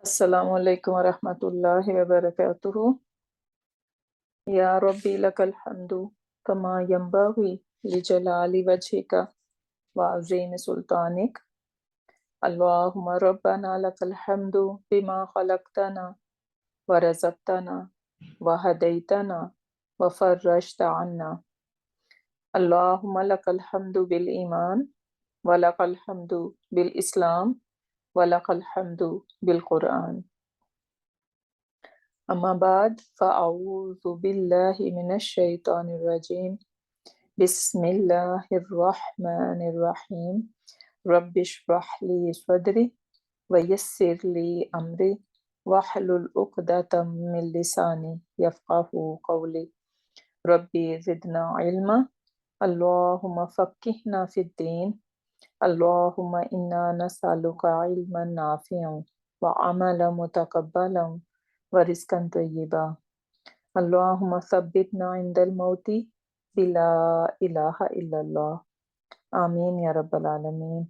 Assalamu alaikum wa rahmatullahi wa barakatuhu. Ya Rabbi lakal hamdu kama yanbaghi li jalali wajhika wa azimi sultanik. Allahumma rabbana lakal hamdu bima khalaqtana wa razaqtana wa hadaitana wa farrajta anna. Allahumma lakal hamdu bil iman wa lakal hamdu bil islam wa lakal hamdu bil Quran. أما بعد فأعوذ بالله من الشيطان الرجيم بسم الله الرحمن الرحيم رب اشرح لي صدري ويسر لي أمري واحلل عقدة من لساني يفقه قولي ربي زدنا علما اللهم فقهنا في الدين اللهم إنا نسألك علما نافعا وعملا متقبلا ورزقا طيبا اللهم ثبتنا عند الموت بلا إله إلا الله آمين يا رب العالمين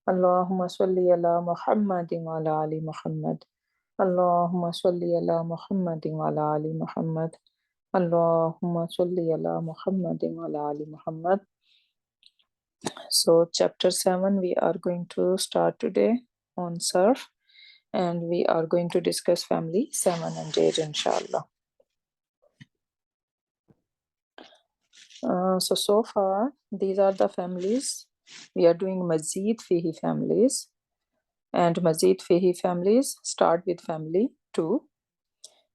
اللهم صل على محمد وعلى آل محمد اللهم صل على محمد وعلى آل محمد اللهم صل على محمد وعلى آل محمد. So chapter 7 we are going to start today on Sarf, and we are going to discuss family 7 and 8 inshallah. So far these are the families. We are doing Mazid Fihi families, and Mazid Fihi families start with family 2.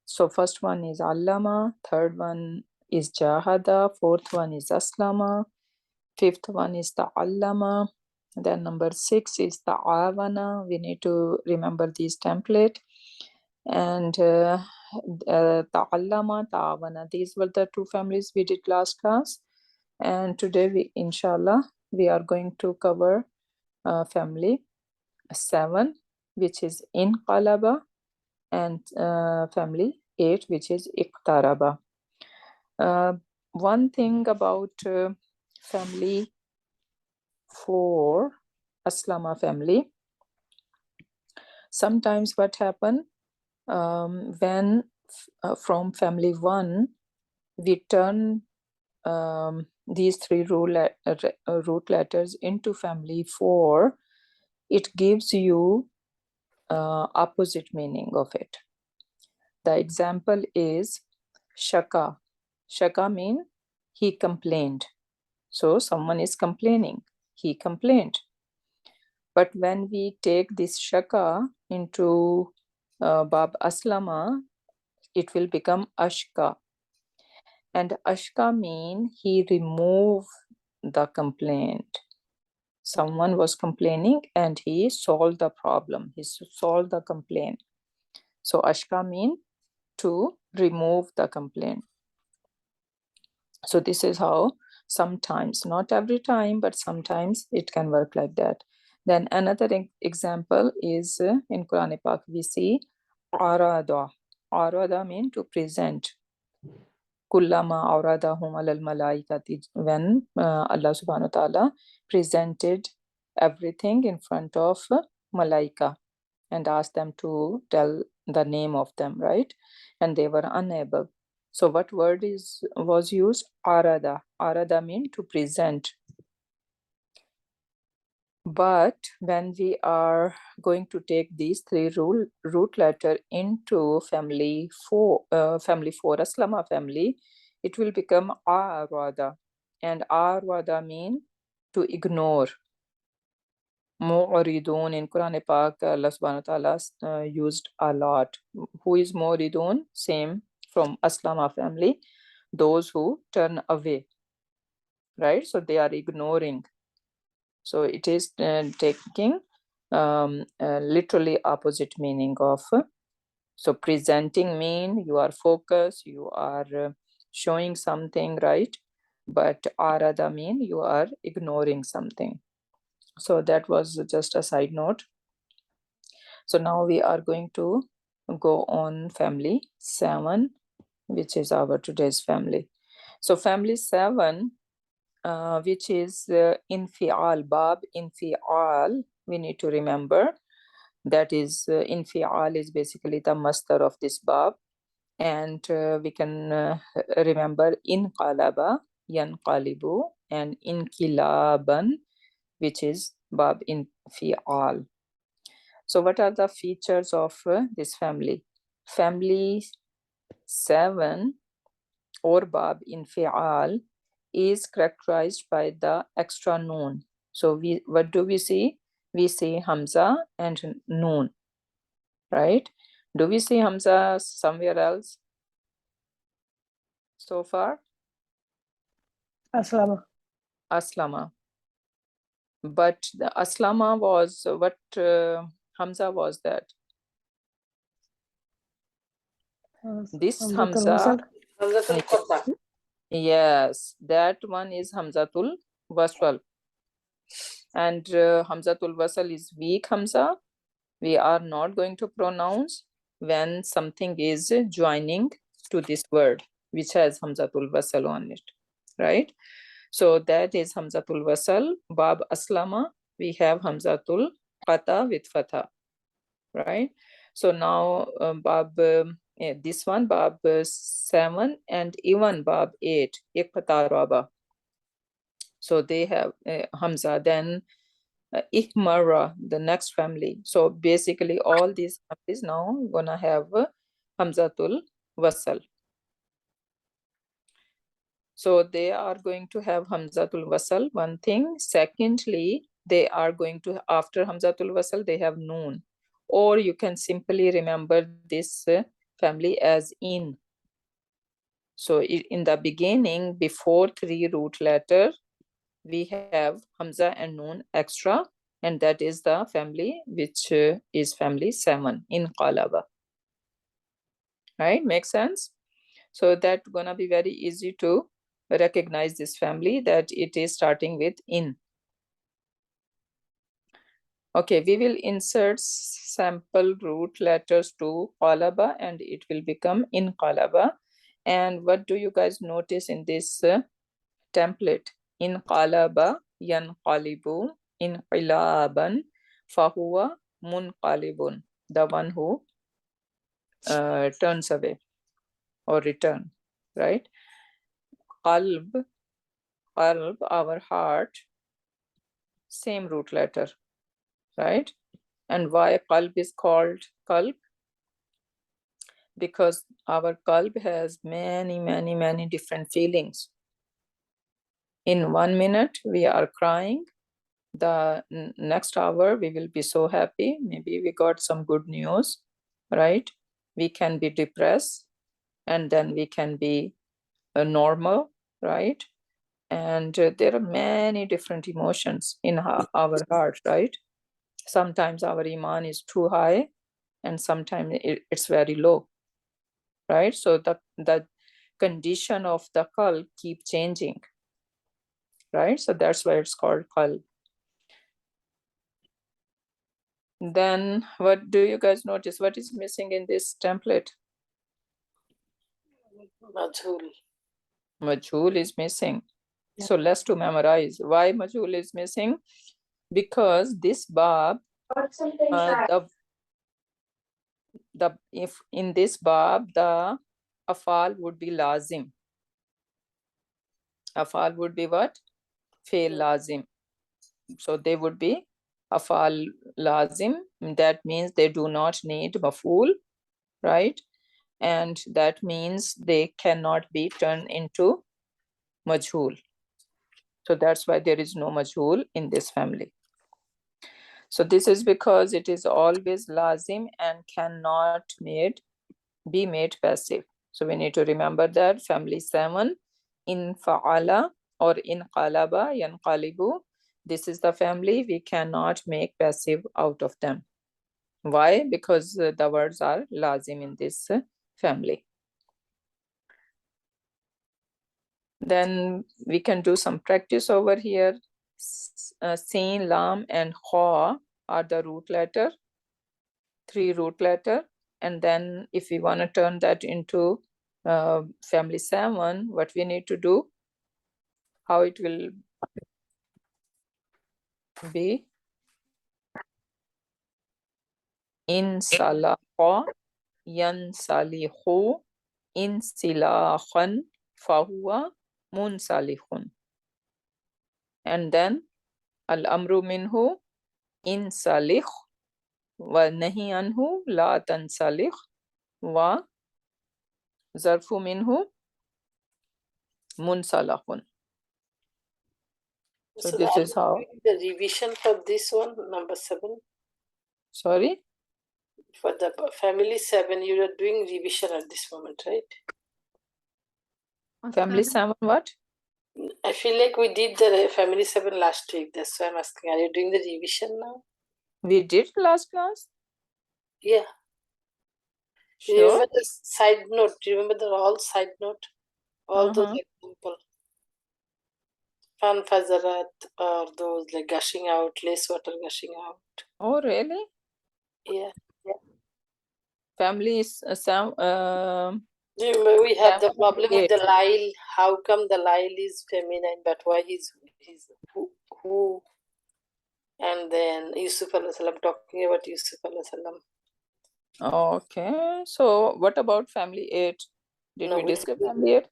So first one is Allama, third one is Jahada, fourth one is Aslama, fifth one is Ta'allama, then number 6 is Ta'awana. We need to remember this template. And Ta'allama, Ta'awana, these were the 2 families we did last class. And today we inshallah we are going to cover family 7, which is Inqalaba, and family 8, which is Iqtaraba. One thing about family 4, Aslama family, sometimes what happen when from family 1 we turn these 3 root letters into family 4, it gives you opposite meaning of it. The example is Shaka. Shaka means he complained. So someone is complaining. He complained. But when we take this Shaka into Bab Aslama, it will become Ashka. And Ashka means he removed the complaint. Someone was complaining and he solved the problem. He solved the complaint. So Ashka means to remove the complaint. So this is how sometimes, not every time, but sometimes it can work like that. Then another example is in Quran Pak we see Arada. Arada means to present. Kullama awradahum alal malaikati, when Allah subhanahu wa ta'ala presented everything in front of malaika and asked them to tell the name of them, right? And they were unable. So what word was used? Arada. Arada means to present. But when we are going to take these 3 root letter into family 4, Aslama family, it will become Arada. And Arada means to ignore. Mu'ridun in Quran Pak, Allah subhanahu wa ta'ala used a lot. Who is Mu'ridun? Same from Aslama family. Those who turn away, right? So they are ignoring. So it is taking literally opposite meaning of. So presenting mean you are focused, you are showing something, right? But arada mean you are ignoring something. So that was just a side note. So now we are going to go on family 7, which is our today's family. So family 7, which is infial, bab infial, we need to remember. That is, infial is basically the masdar of this bab. And we can remember inqalaba, yanqalibu, and inqilaban, which is bab infial. So what are the features of this family? Family 7 or bab infial is characterized by the extra noon. So what do we see? We see Hamza and noon, right? Do we see Hamza somewhere else so far? Aslama. Aslama. But the Aslama was what Hamza was that? This Hamza. Yes, that one is Hamzatul Wasl. And Hamzatul Wasl is weak Hamza. We are not going to pronounce when something is joining to this word, which has Hamzatul Wasl on it, right? So that is Hamzatul Wasl. Bab Aslama, we have Hamzatul Qata with Fatha, right? So now this one, Bab 7 and even Bab 8, Iqtaraba. So they have Hamza. Then Ihmara, the next family. So basically all these families now gonna have Hamzatul Wasl. So they are going to have Hamzatul Wasl, one thing. Secondly, they are going to, after Hamzatul Wasl, they have Noon. Or you can simply remember this family as in. So in the beginning, before 3 root letter, we have Hamza and Noon extra, and that is the family which is family 7 in Qalaba. Right? Makes sense? So that's gonna be very easy to recognize this family, that it is starting with in. Okay, we will insert sample root letters to Qalaba and it will become in Qalaba. And what do you guys notice in this template? In Qalaba, yanqalibu, in qilaban, fahuwa munqalibun, the one who turns away or return, right? Qalb, our heart, same root letter, right? And why qalb is called qalb? Because our qalb has many different feelings. In 1 minute, we are crying. The next hour, we will be so happy. Maybe we got some good news, right? We can be depressed, and then we can be normal, right? And there are many different emotions in our heart, right? Sometimes our iman is too high, and sometimes it's very low, right? So the condition of the qalb keep changing, right? So that's why it's called qalb. Then what do you guys notice? What is missing in this template? Majhul is missing. Yeah. So let's to memorize. Why Majhul is missing? Because this bab, if in this bab, the afal would be lazim. Afal would be what? Fail lazim. So they would be afal lazim. That means they do not need maful, right? And that means they cannot be turned into majhul. So that's why there is no majhul in this family. So this is because it is always lazim and cannot be made passive. So we need to remember that family 7 in fa'ala or in qalaba, yanqalibu. This is the family we cannot make passive out of them. Why? Because the words are lazim in this family. Then we can do some practice over here. Sin, lam, and kha are the root letter, 3 root letter. And then if we want to turn that into family 7, what we need to do, how it will be? insalaha, yansalihu, insilahan, fahuwa munsalihun. And then al-amru minhu insalih wa nahi anhu la tansalih wa zarfu minhu munsalahun. So this is how. The revision for this one, number 7. Sorry? For the family 7, you are doing revision at this moment, right? Family 7 what? I feel like we did the family 7 last week. That's why I'm asking. Are you doing the revision now? We did last class? Yeah. Sure. Remember the side note? Remember the all side note? All those examples. Fan fazarat, or those like gushing out, lace water gushing out. Oh, really? Yeah. Family is Remember, we have the problem with 8. the lyle. How come the lyle is feminine, but why he's who? And then Yusuf alayhi salam, talking about Yusuf alayhi salam. Okay. So what about family 8? Did we discuss family 8?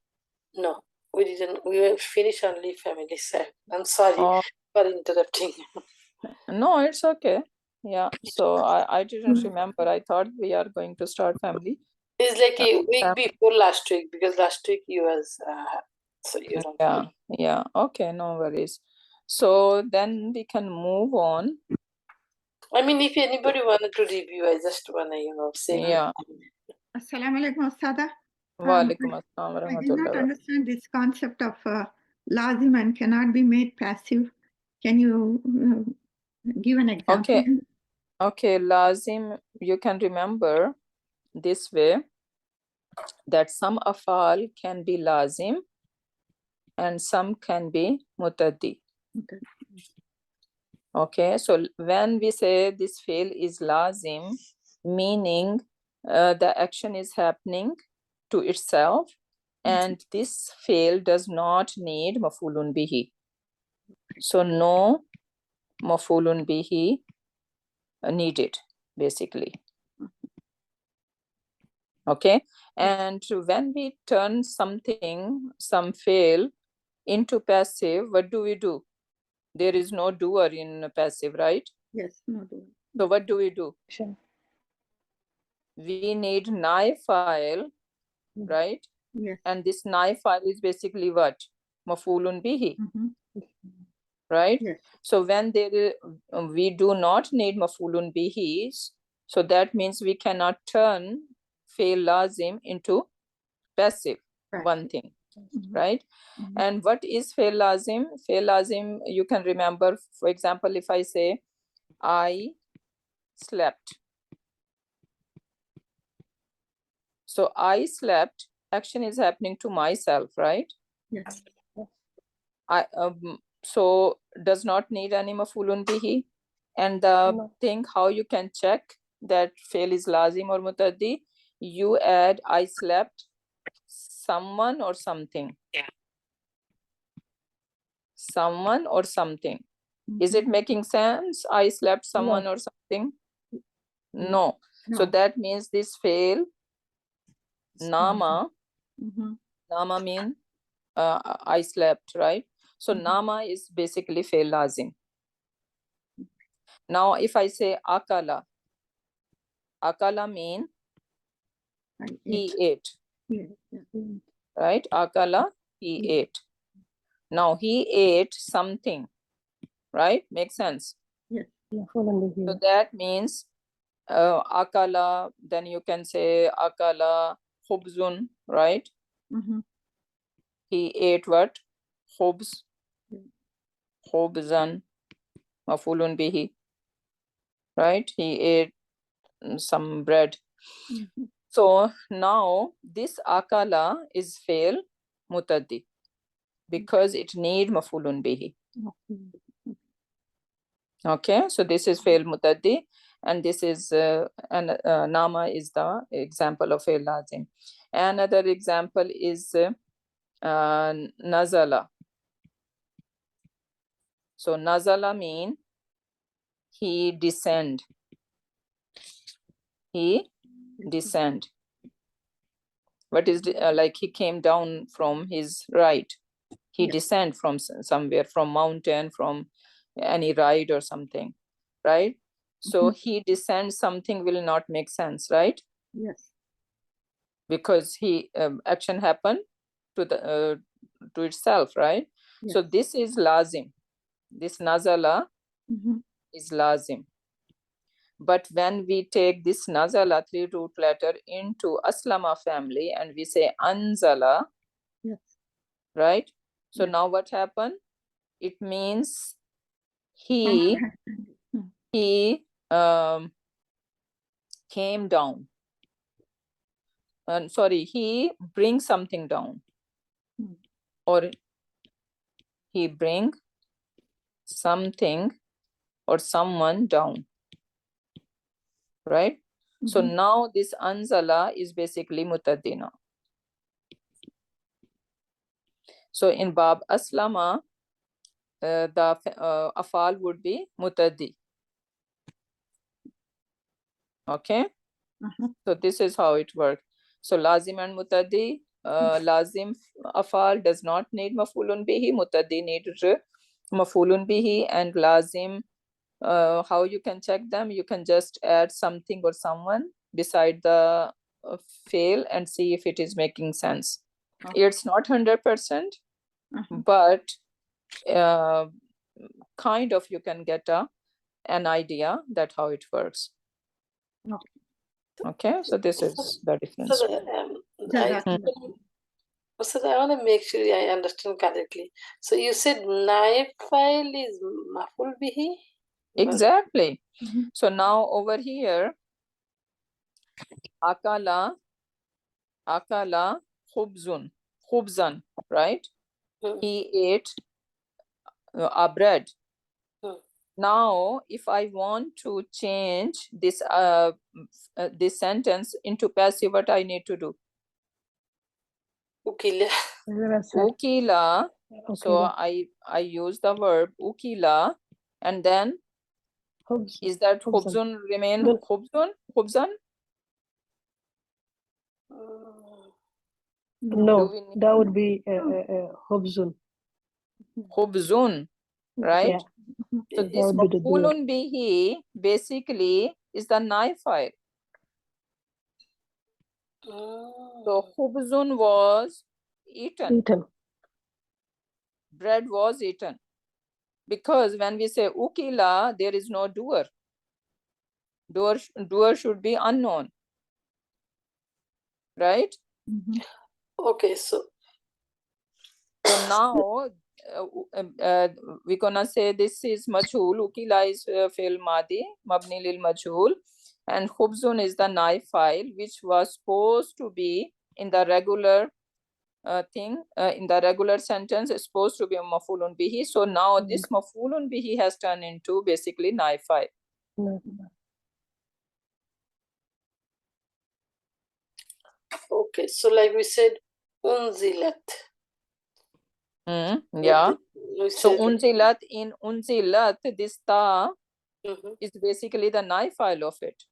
No, we didn't. We will finish only family 7. I'm sorry for interrupting. No, it's okay. Yeah. So I didn't remember. I thought we are going to start family. It's like a week before last week, because last week you was so you don't. Yeah. Okay, no worries. So then we can move on. I mean, if anybody wanted to review, I just wanna say. Yeah. Assalamu alaikum, Ustada. Walaikum assalam wa I did not rahmatullah. understand this concept of lazim and cannot be made passive. Can you give an example? Okay, lazim, you can remember this way, that some afal can be lazim and some can be mutaddi. Okay, so when we say this fail is lazim, meaning the action is happening to itself, and this fail does not need mafulun bihi. So no mafulun bihi needed, basically. Okay, and when we turn something, some fail, into passive, what do? There is no doer in passive, right? Yes, no doer. So what do? Sure. We need knife file, right? Yes. And this knife file is basically what? Mafulun bihi. Right? Yes. So when there we do not need mafulun bihi, so that means we cannot turn fail lazim into passive. One thing, right? And what is fail lazim? Fail lazim, you can remember, for example, if I say I slept. So I slept, action is happening to myself, right? Yes. So does not need any mafulun bihi. And the thing how you can check that fail is lazim or mutaddi, you add I slept someone or something. Someone or something. Is it making sense? I slept someone or something? No. So that means this fail nama. Nama mean I slept, right? So nama is basically fail lazim. Now if I say akala, akala mean he ate, right? Akala, he ate. Now he ate something, right? Makes sense? Yes. So that means akala, then you can say akala khubzun, right? He ate what? Khubz, khubzan, mafulun bihi, right? He ate some bread. So now this akala is fail mutaddi because it need mafulun bihi. Okay, so this is fail mutaddi, and this is nama is the example of fail lazim. Another example is nazala. So nazala mean he descend. He descend. What is like he came down from his ride. He descend from somewhere, from mountain, from any ride or something, right? So he descends something will not make sense, right? Yes. Because he action happened to the to itself, right? Yes. So this is lazim. This nazala is lazim. But when we take this nazala 3 root letter into aslama family and we say anzala, yes, right? So yes. now what happened? It means he came down. Sorry, he brings something down. Or he bring something or someone down. Right? So now this anzala is basically mutaddina. So in Bab Aslama, the afal would be mutaddi. Okay? So this is how it works. So lazim and mutaddi, lazim afal does not need mafulun bihi, mutaddi needs mafulun bihi, and lazim, how you can check them? You can just add something or someone beside the fail and see if it is making sense. It's not 100%, but kind of you can get an idea that how it works. Okay, so this is the difference. So I want to make sure I understand correctly. So you said naib file is maful bihi? Exactly. So now over here, akala khubzan, right? He ate a bread. Now, if I want to change this this sentence into passive, what I need to do? Ukila. Ukila. So I use the verb ukila, and then is that khubzun remain khubzan? No, that would be khubzun. Khubzun, right? Yeah. So this mafulun bihi basically is the naifile. So khubzun was eaten. Bread was eaten. Because when we say ukila, there is no doer. Doer should be unknown. Right? Okay, so now we're gonna say this is majhul. Ukila is fi'l madi, mabni lil majhul, and khubzun is the naib file, which was supposed to be in the regular thing, in the regular sentence, is supposed to be a mafulun bihi. So now this mafulun bihi has turned into basically naib file. Okay, so like we said, unzilat. Yeah. So unzilat, in unzilat, this ta is basically the naib file of it,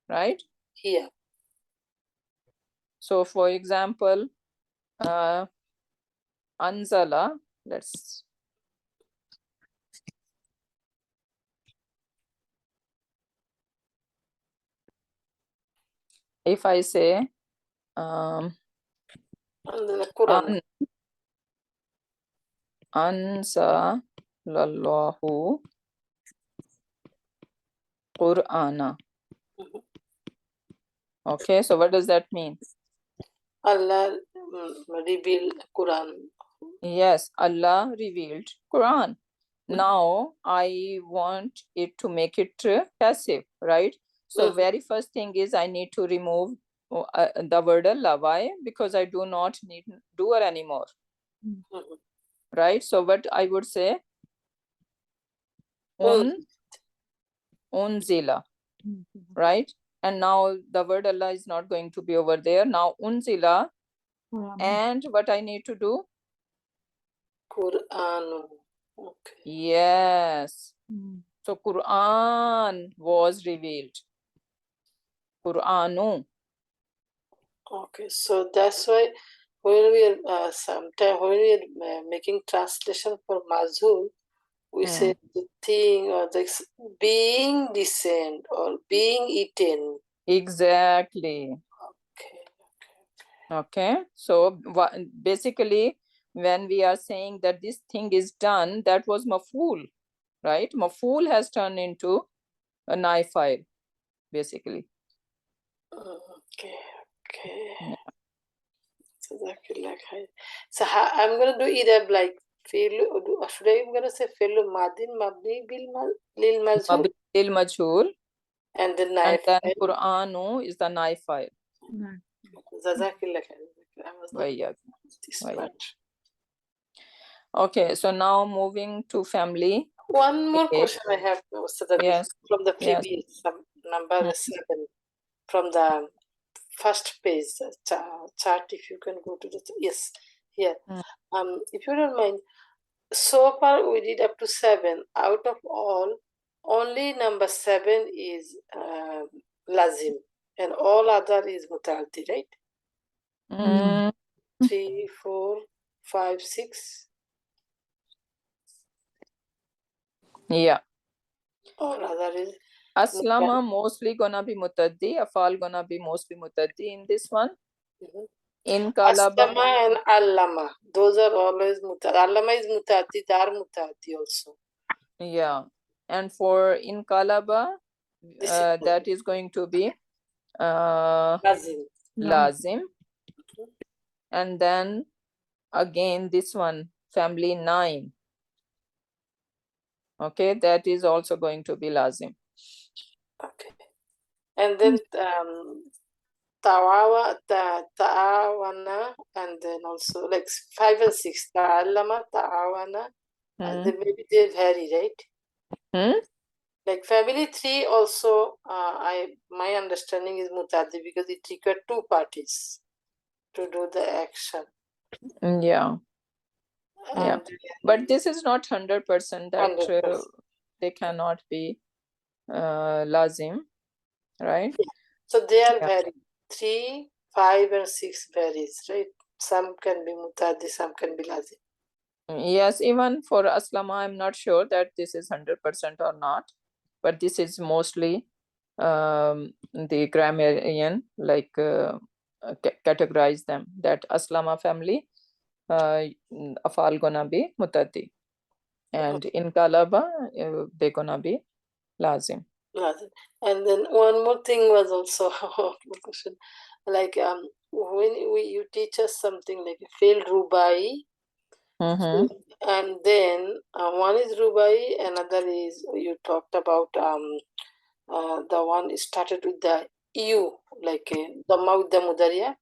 right? Yeah. So for example, anzala, let's if I say anzalallahu Qur'ana. Okay, so what does that mean? Allah revealed Quran. Yes, Allah revealed Quran. Now I want it to make it passive, right? So very first thing is I need to remove the word Allah. Why? Because I do not need doer anymore. Right? So what I would say, unzila, right? And now the word Allah is not going to be over there. Now unzila, and what I need to do? Quran. Okay. Yes. So Quran was revealed. Qur'anu. Okay, so that's why when we are sometimes when we are making translation for mazhul, we say the thing or the being descend or being eaten. Exactly. Okay. So basically, when we are saying that this thing is done, that was maf'ul, right? Maf'ul has turned into a naifile, basically. Okay. Yeah. So I'm gonna do either like should I'm gonna say fi'lu madin mabni lil mazhul Mabni lil majhul. and then And naif. then Qur'anu is the naifile. Jazakillah khair. I was not this part. Okay, so now moving to family. One more A. question I have, Yes. from the Yes. previous number 7 from the first page chart. If you can go to the yes here. If you don't mind, so far we did up to 7. Out of all, only number 7 is lazim, and all other is mutaddi, right? 3, 4, 5, 6. Yeah. All other is Aslama mostly gonna be mutaddi. Afal gonna be mostly mutaddi in this one. In Kalaba. Aslama and allama, those are always mutaddi. Allama is mutaddi, dar mutaddi also. Yeah. And for in Kalaba, that is going to be lazim. And then again this one, family 9. Okay, that is also going to be lazim. Okay. And then ta'awana, and then also like 5 and 6, ta'allama, ta'awana, and then maybe they vary, right? Like family 3 also, my understanding is mutaddi because it required 2 parties to do the action. Yeah. Yeah, but this is not 100% that 100%. they cannot be lazim, right? So they are varied. 3, 5, and 6 varies, right? Some can be mutaddi, some can be lazim. Yes, even for Aslama, I'm not sure that this is 100% or not, but this is mostly the grammarian like categorize them that Aslama family afal gonna be mutaddi, and in Kalaba they gonna be lazim. And then one more thing was also question, like when you teach us something like fail rubai, and then one is rubai, another is you talked about the one started with the u, like dhamma with the mudariya.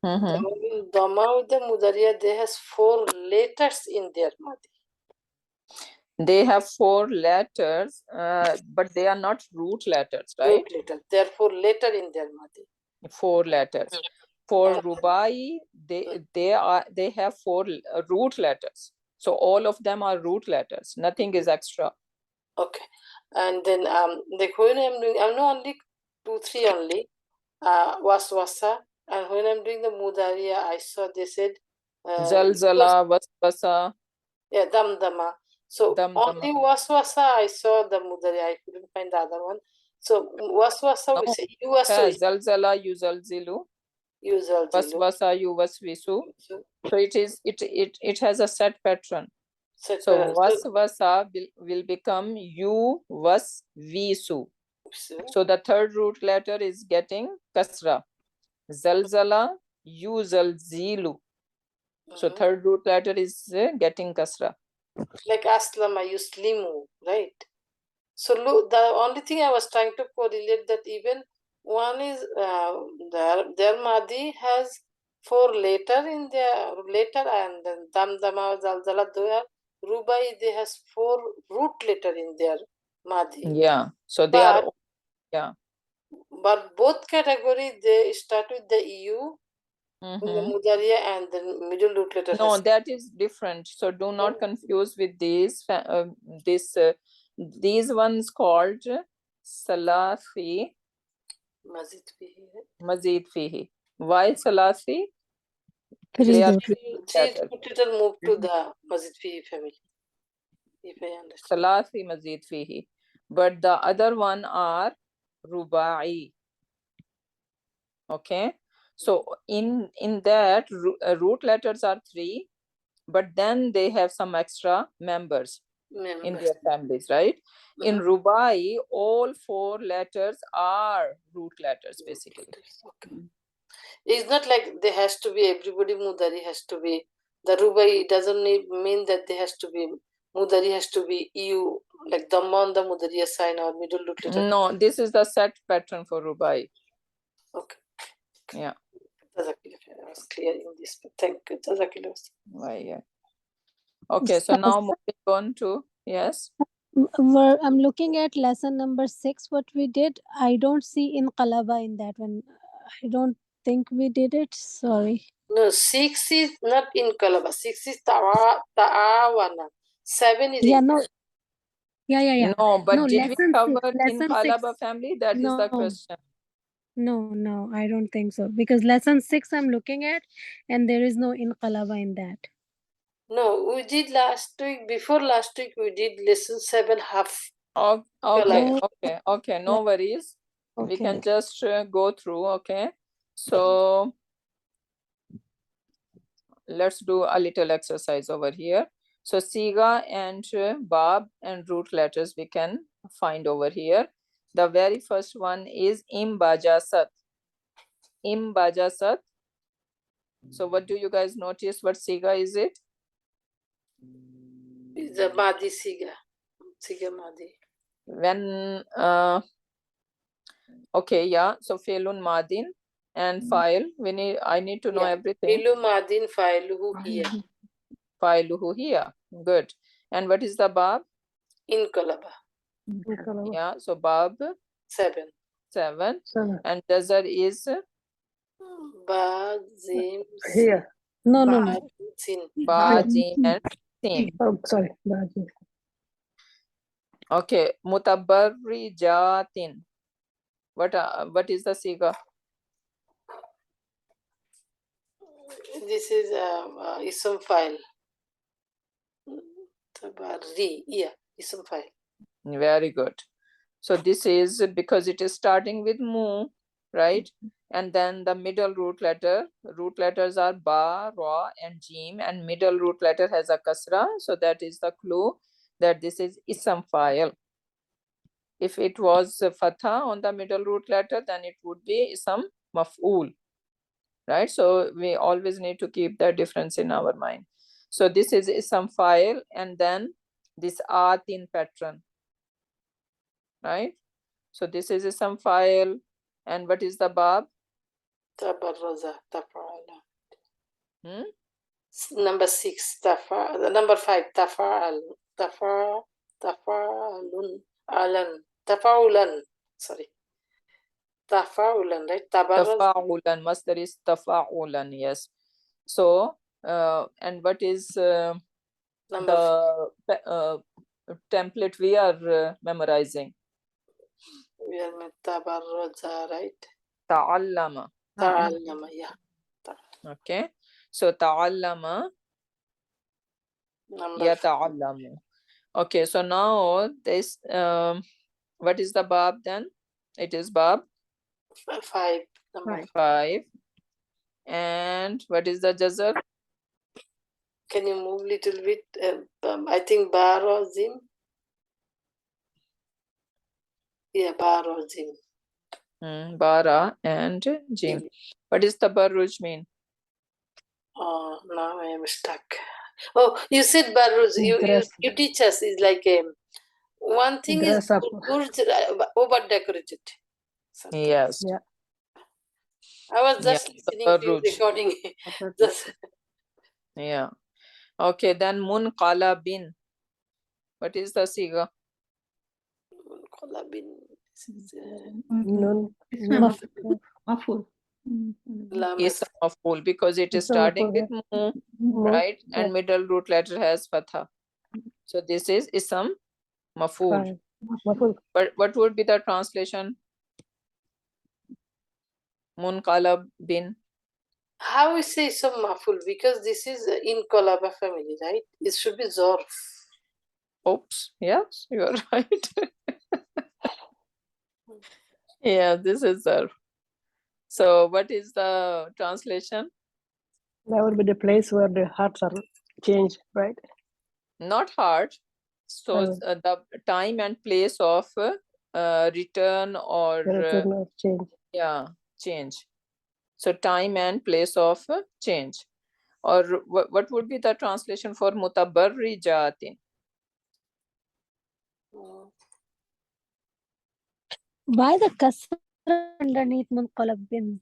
Dhamma with the mudariya, they has 4 letters in their madi. They have 4 letters, but they are not root letters, right? Root letters. Therefore, letter in their madi. 4 letters. For Rubai, they have 4 root letters. So all of them are root letters. Nothing is extra. Okay. And then like when I'm doing, I'm not only 2, 3 only, waswasa. And when I'm doing the mudariya, I saw they said Zalzala, waswasa. Yeah, damdama. So only waswasa I saw the mudariya. I couldn't find the other one. So waswasa we say yuwasu. Zalzala yuzalzilu. Waswasa yuwaswisu. So it has a set pattern. So waswasa will become yuwaswisu. So the third root letter is getting kasra. Zalzala yuzalzilu. So third root letter is getting kasra. Like aslama yuslimu, right? So look, the only thing I was trying to correlate that even one is their madi has 4 letter in their letter, and then damdama, zalzala, rubai, they has 4 root letter in their madi. Yeah, so they are, yeah. But both category they start with the EU, in the mudariya, and the middle root letter. No, that is different. So do not confuse with these. These ones called Salafi Mazid fihi. Mazid fihi. Why salasi? Three They are root. Three letter moved to the Mazid fihi family. If I understand. Salasi mazid fihi. But the other one are rubai. Okay. So in that root letters are 3, but then they have some extra members in their families, right? In Rubai, all 4 letters are root letters, basically. Okay. It's not like there has to be everybody Mudari has to be. The Rubai doesn't mean that there has to be Mudari has to be you, like Dhamma on the Mudariya sign or middle root letter. No, this is the set pattern for Rubai. Okay. Yeah. I was clearing this, but thank you. Why, yeah. Okay, so now moving on to, yes. I'm looking at lesson number 6, what we did. I don't see inqalaba in that one. I don't think we did it. Sorry. No, 6 is not in Kalaba. 6 is Ta'awana. 7 is Yeah, in. no. Yeah. No, but No, did we lesson cover 6. in Lesson Kalaba 6. family? That is the question. No, I don't think so. Because lesson 6 I'm looking at, and there is no inqalaba in that. No, we did last week. Before last week, we did lesson 7 half. Oh, okay. No worries. Okay. We can just go through, okay? So let's do a little exercise over here. So Siga and Bab and root letters we can find over here. The very first one is Imbajasat. Imbajasat. So what do you guys notice? What Siga is it? It's the Madi Siga. Siga Madi. When, okay, yeah. So Felun Madin and file. I need to know everything. Filu Madin Failuhu here. Failuhu here. Good. And what is the Bab? In Kalaba. Yeah, so Bab 7. 7. And Jazar is Bazim. Here. No. Sin. Ba, Jim, and Sin. Oh, sorry. Baji. Okay, Mutabarrijatin. What is the Siga? This is Ism file. Tabari. Yeah, Ism file. Very good. So this is because it is starting with Mu, right? And then the middle root letters are Ba, Ra, and Jim, and middle root letter has a Kasra. So that is the clue that this is Ism file. If it was Fatha on the middle root letter, then it would be Ism Maf'ul, right? So we always need to keep that difference in our mind. So this is Ism file, and then this Atin pattern, right? So this is Ism file, and what is the Bab? Tabarraza. Tafa'ala. Number 6. Number 5. Tafa'al. Tafa'alun. Alan. Tafa'ulan. Sorry. Tafa'ulan, right? Tafa'ulan. Masdar is tafa'ulan, yes. So, and what is the template we are memorizing? We are Tabarraza, right? Ta'allama. Ta'allama, yeah. Okay. So ta'allama yata'allamu. Okay, so now this what is the Bab then? It is Bab 5. Number 5. And what is the Jazar? Can you move little bit? I think Bar or Zim. Yeah, Bar or Zim. Bara and Jim. What does tabarruj mean? Oh, now I am stuck. Oh, you said Barruj. You teach us is like one thing is over decorated. Yes. Yeah. I was just listening to you recording. Yeah. Okay, then munqalabin. What is the siga? Munqalabin. Maful. Is maful because it is starting with mu, right? And middle root letter has fatha. So this is ism maful. But what would be the translation? Munqalab bin. How we say some maful? Because this is in Kolaba family, right? It should be Zorf. Oops, yes, you're right. Yeah, this is Sarf. So what is the translation? That would be the place where the hearts are changed, right? Not hard. So Oh. the time and place of return or The return of change. yeah, change. So time and place of change. Or what would be the translation for mutabarrijatin? Why the kasra underneath munqalab bin?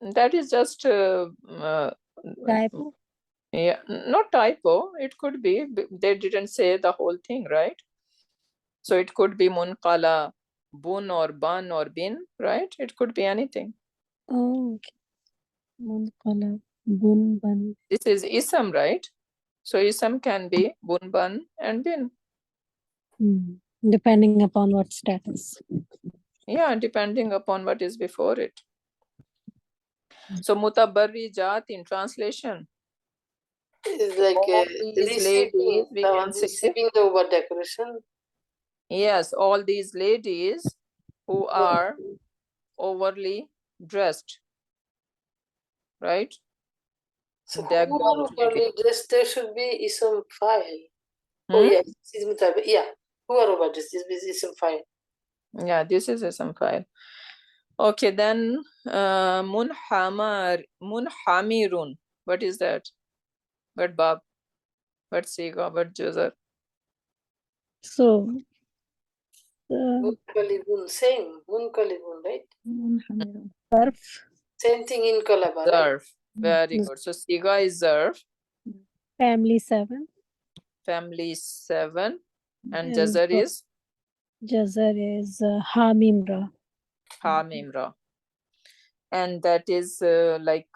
That is just Typo. yeah, not typo. It could be. They didn't say the whole thing, right? So it could be munqala bun or ban or bin, right? It could be anything. Oh, okay. Munqalab bun ban. This is ism, right? So ism can be bun, ban, and bin. Depending upon what status. Yeah, depending upon what is before it. So mutabarrijat in translation. It's like All these ladies, we can say. receiving the over decoration. Yes, all these ladies who are overly dressed, right? So Decked who are out overly ladies. dressed? There should be ism file. Oh yes, this is mutabi. Yeah, who are over dressed? This is ism file. Yeah, this is ism file. Okay, then munhamirun. What is that? What bab? What siga? What jazar? So Munqalibun, same. Munqalibun, right? Sarf. Same thing in Kolaba, right? Zarf. Very good. So siga is zarf. Family 7. Family 7. And And jazar is? Jazar is Hamimra. Hamimra. And that is like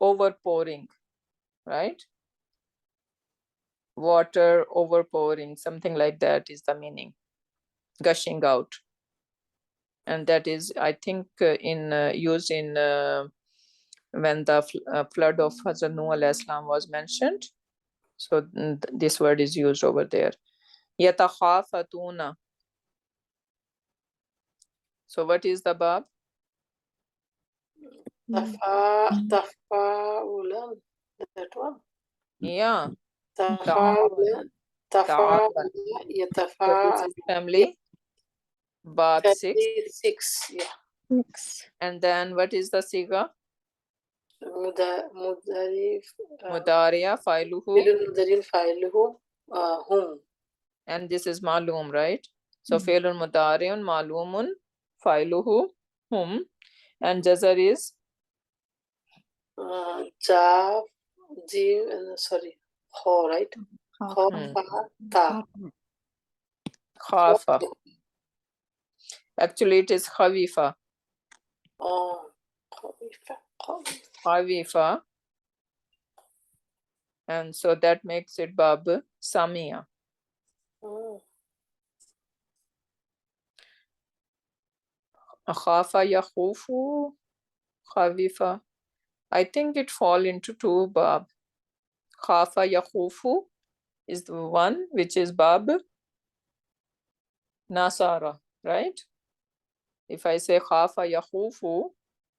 overpouring, right? Water overpouring, something like that is the meaning. Gushing out. And that is, I think, used in when the flood of Hazrat Nuh alayhi salam was mentioned. So this word is used over there. Yatakhafatuna. So what is the bab? Tafa'ulan, that one. Yeah. Tafa'ulan, Ta'awan. So this is family. Bab 6. 6, yeah. 6. And then what is the siga? Mudarif. Mudariya, failuhu. Mudarin failuhu, hum. And this is malum, right? So failun mudariun, malumun, failuhu, hum. And jazar is? Jaf, jim, sorry, ho, right? Ho, fa, ta. Khafa. Actually, it is khawifa. Oh, Khawifa. And so that makes it bab samia. Khafa yakhufu, khawifa. I think it fall into two bab. Khafa yakhufu is the one which is bab nasara, right? If I say khafa yakhufu,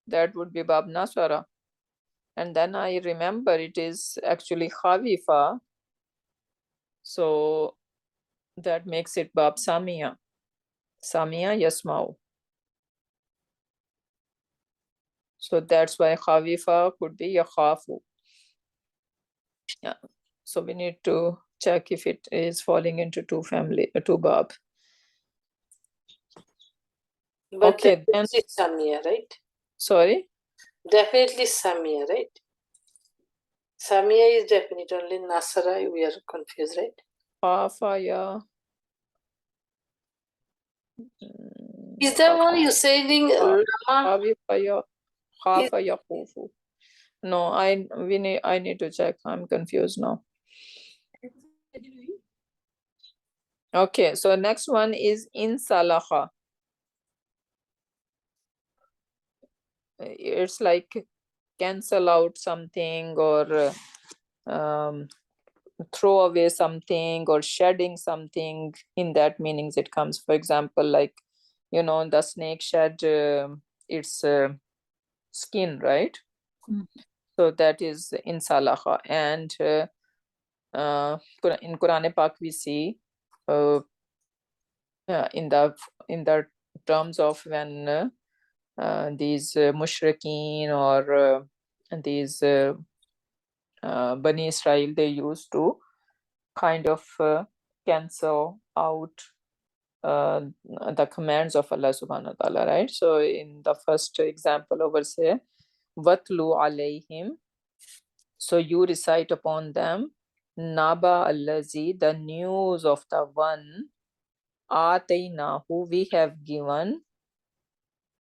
that would be bab nasara. And then I remember it is actually khawifa. So that makes it bab samia. Samia yasmau. So that's why khawifa could be yakhafu. Yeah. So we need to check if it is falling into two bab. But Okay, then. definitely Samia, right? Sorry? Definitely Samia, right? Samia is definitely only Nasara, we are confused, right? Khafaya. Is that what you're saying? Khafaya khufu. No, I need to check. I'm confused now. Okay, so next one is insalaha. it's like cancel out something or throw away something or shedding something. In that meanings it comes. For example, like, the snake shed its skin, right? So that is in salaha. And in Quran Pak we see in the terms of when these mushrikeen or these Bani Israel, they used to kind of cancel out the commands of Allah subhanahu wa ta'ala, right? So in the first example over say, Watlu alayhim, so you recite upon them, Naba allazi, the news of the one, Atayna, who we have given,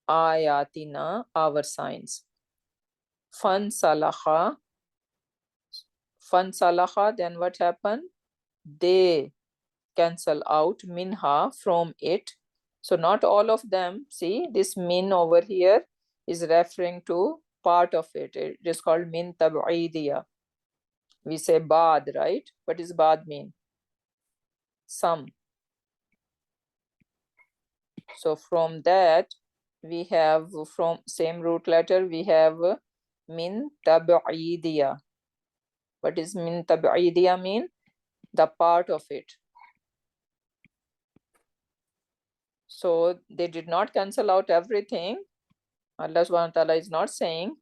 Ayatina, our signs. Fan salaha, then what happened? They cancel out minha, from it. So not all of them. See, this min over here is referring to part of it. It is called min tab'idiyah. We say bad, right? What does bad mean? Some. So from that we have, from same root letter, we have min tab'idiyah. What is min tab'idiyah mean? The part of it. So they did not cancel out everything. Allah subhanahu wa ta'ala is not saying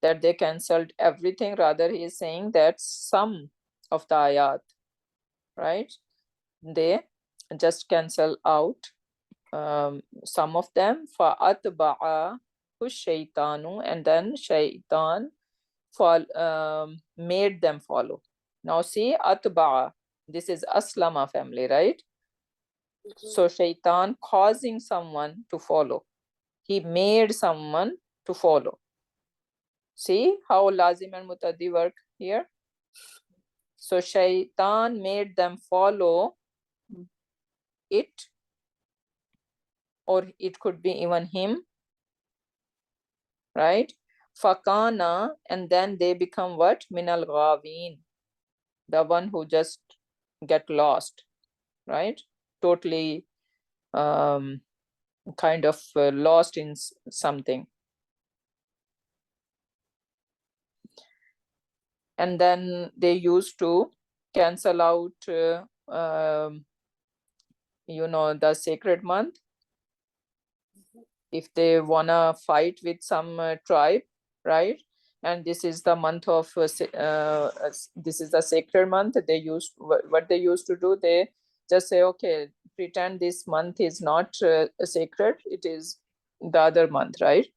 that they cancelled everything. Rather, he is saying that some of the ayat, right? They just cancel out some of them. فَأَتْبَعَهُ الشَّيْطَانُ, and then shaitan made them follow. Now see, atba'a, this is aslama family, right? So shaitan causing someone to follow. He made someone to follow. See how lazim and mutaddi work here? So shaitan made them follow it, or it could be even him, right? Fakana, and then they become what? Minal ghaween, the one who just get lost, right? Totally kind of lost in something. And then they used to cancel out the sacred month. If they wanna fight with some tribe, right? And this is the month of this is the sacred month. They used, what they used to do, they just say, okay, pretend this month is not sacred, it is the other month, right?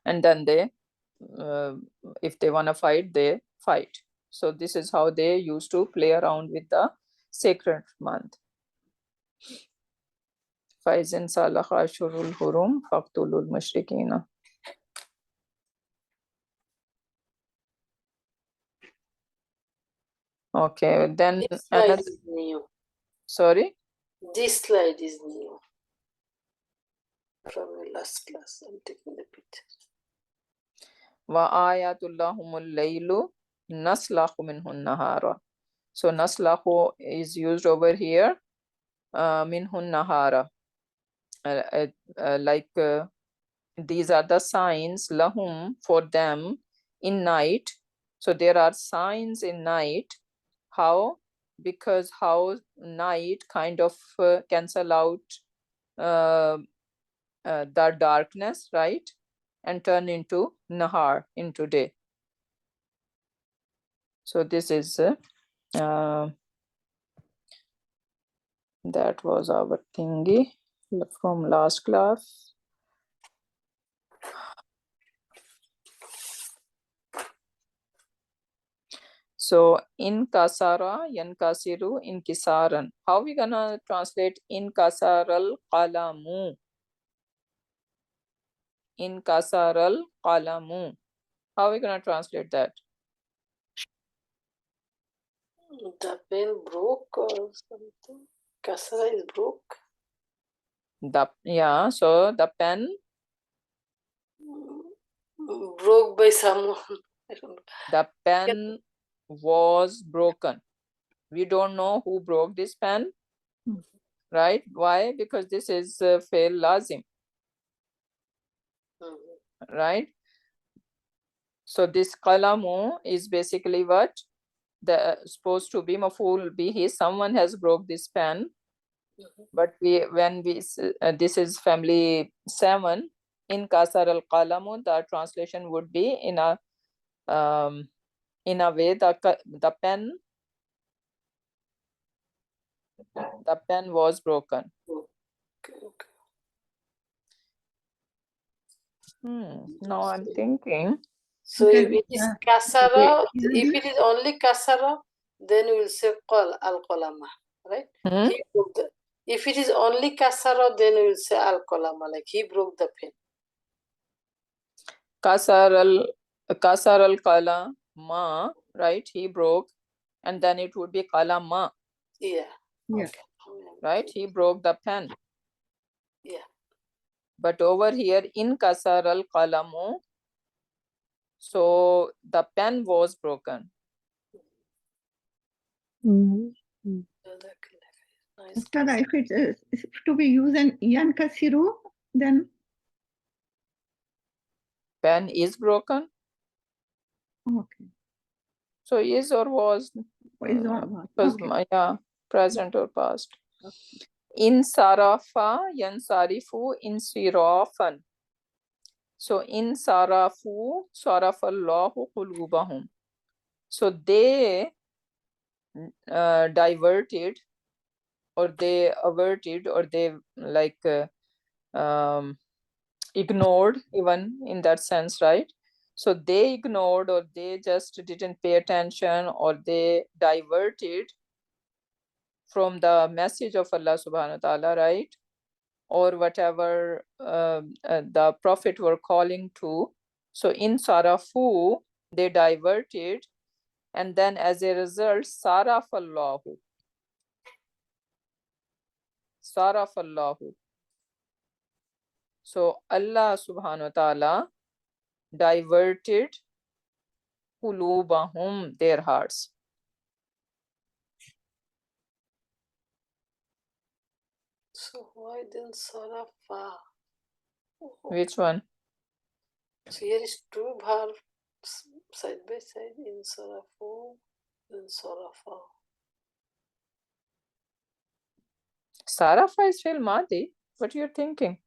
And then they if they want to fight, they fight. So this is how they used to play around with the sacred month. فَإِذِنْ سَالَخَ أَشْهُرُ الْحُرُمْ فَاقْتُلُوا الْمُشْرِكِينَ. Okay, then this slide is new. Sorry? This slide is new from the last class. I'm taking the picture. وَآيَاتُ اللَّهُمُ اللَّيْلُ نَسْلَخُ مِنْهُ النَّهَارَ. So naslahu is used over here, minhun nahara. These are the signs, lahum, for them, in night. So there are signs in night. How? Because how night kind of cancel out the darkness, right? And turn into nahar, into day. So this is that was our thingy from last class. So in kasara, yankasiru, inkisaran. How we gonna translate in kasaral qalamu? In kasaral qalamu. How we gonna translate that? The pen broke or something. Kasara is broke. So the pen broke by someone. I don't know. The pen was broken. We don't know who broke this pen, right? Why? Because this is fail lazim, right? So this qalamu is basically what? The supposed to be maful bihi. Someone has broke this pen, but this is family 7. In kasar al qalamu, the translation would be in a way the pen was broken. Okay. Now I'm thinking. So if it is kasara, if it is only kasara, then we will say al-qalama, right? He broke the, if it is only kasara, then we will say al-qalama, like he broke the pen. Kasar al qalama, right? He broke, and then it would be qalama. Yeah. Yeah. Okay. Right? He broke the pen. Yeah. But over here in kasar al qalamu, so the pen was broken. Ustada, if it is to be used in yan kasiru, then Pen is broken. okay. So is or was? Is or was. Because yeah, present or past. In sarafa yansarifu insirafan. So in sarafu sarafallahu qulubahum. So they diverted, or they averted, or they like ignored, even in that sense, right? So they ignored, or they just didn't pay attention, or they diverted from the message of Allah subhanahu wa ta'ala, right? Or whatever the prophet were calling to. So in sarafu, they diverted, and then as a result, sarafallahu. So Allah subhanahu wa ta'ala diverted qulubahum, their hearts. So why then sarafa? Which one? So here is two verbs side by side, in sarafu and sarafa. Sarafa is fil madi. What you're thinking?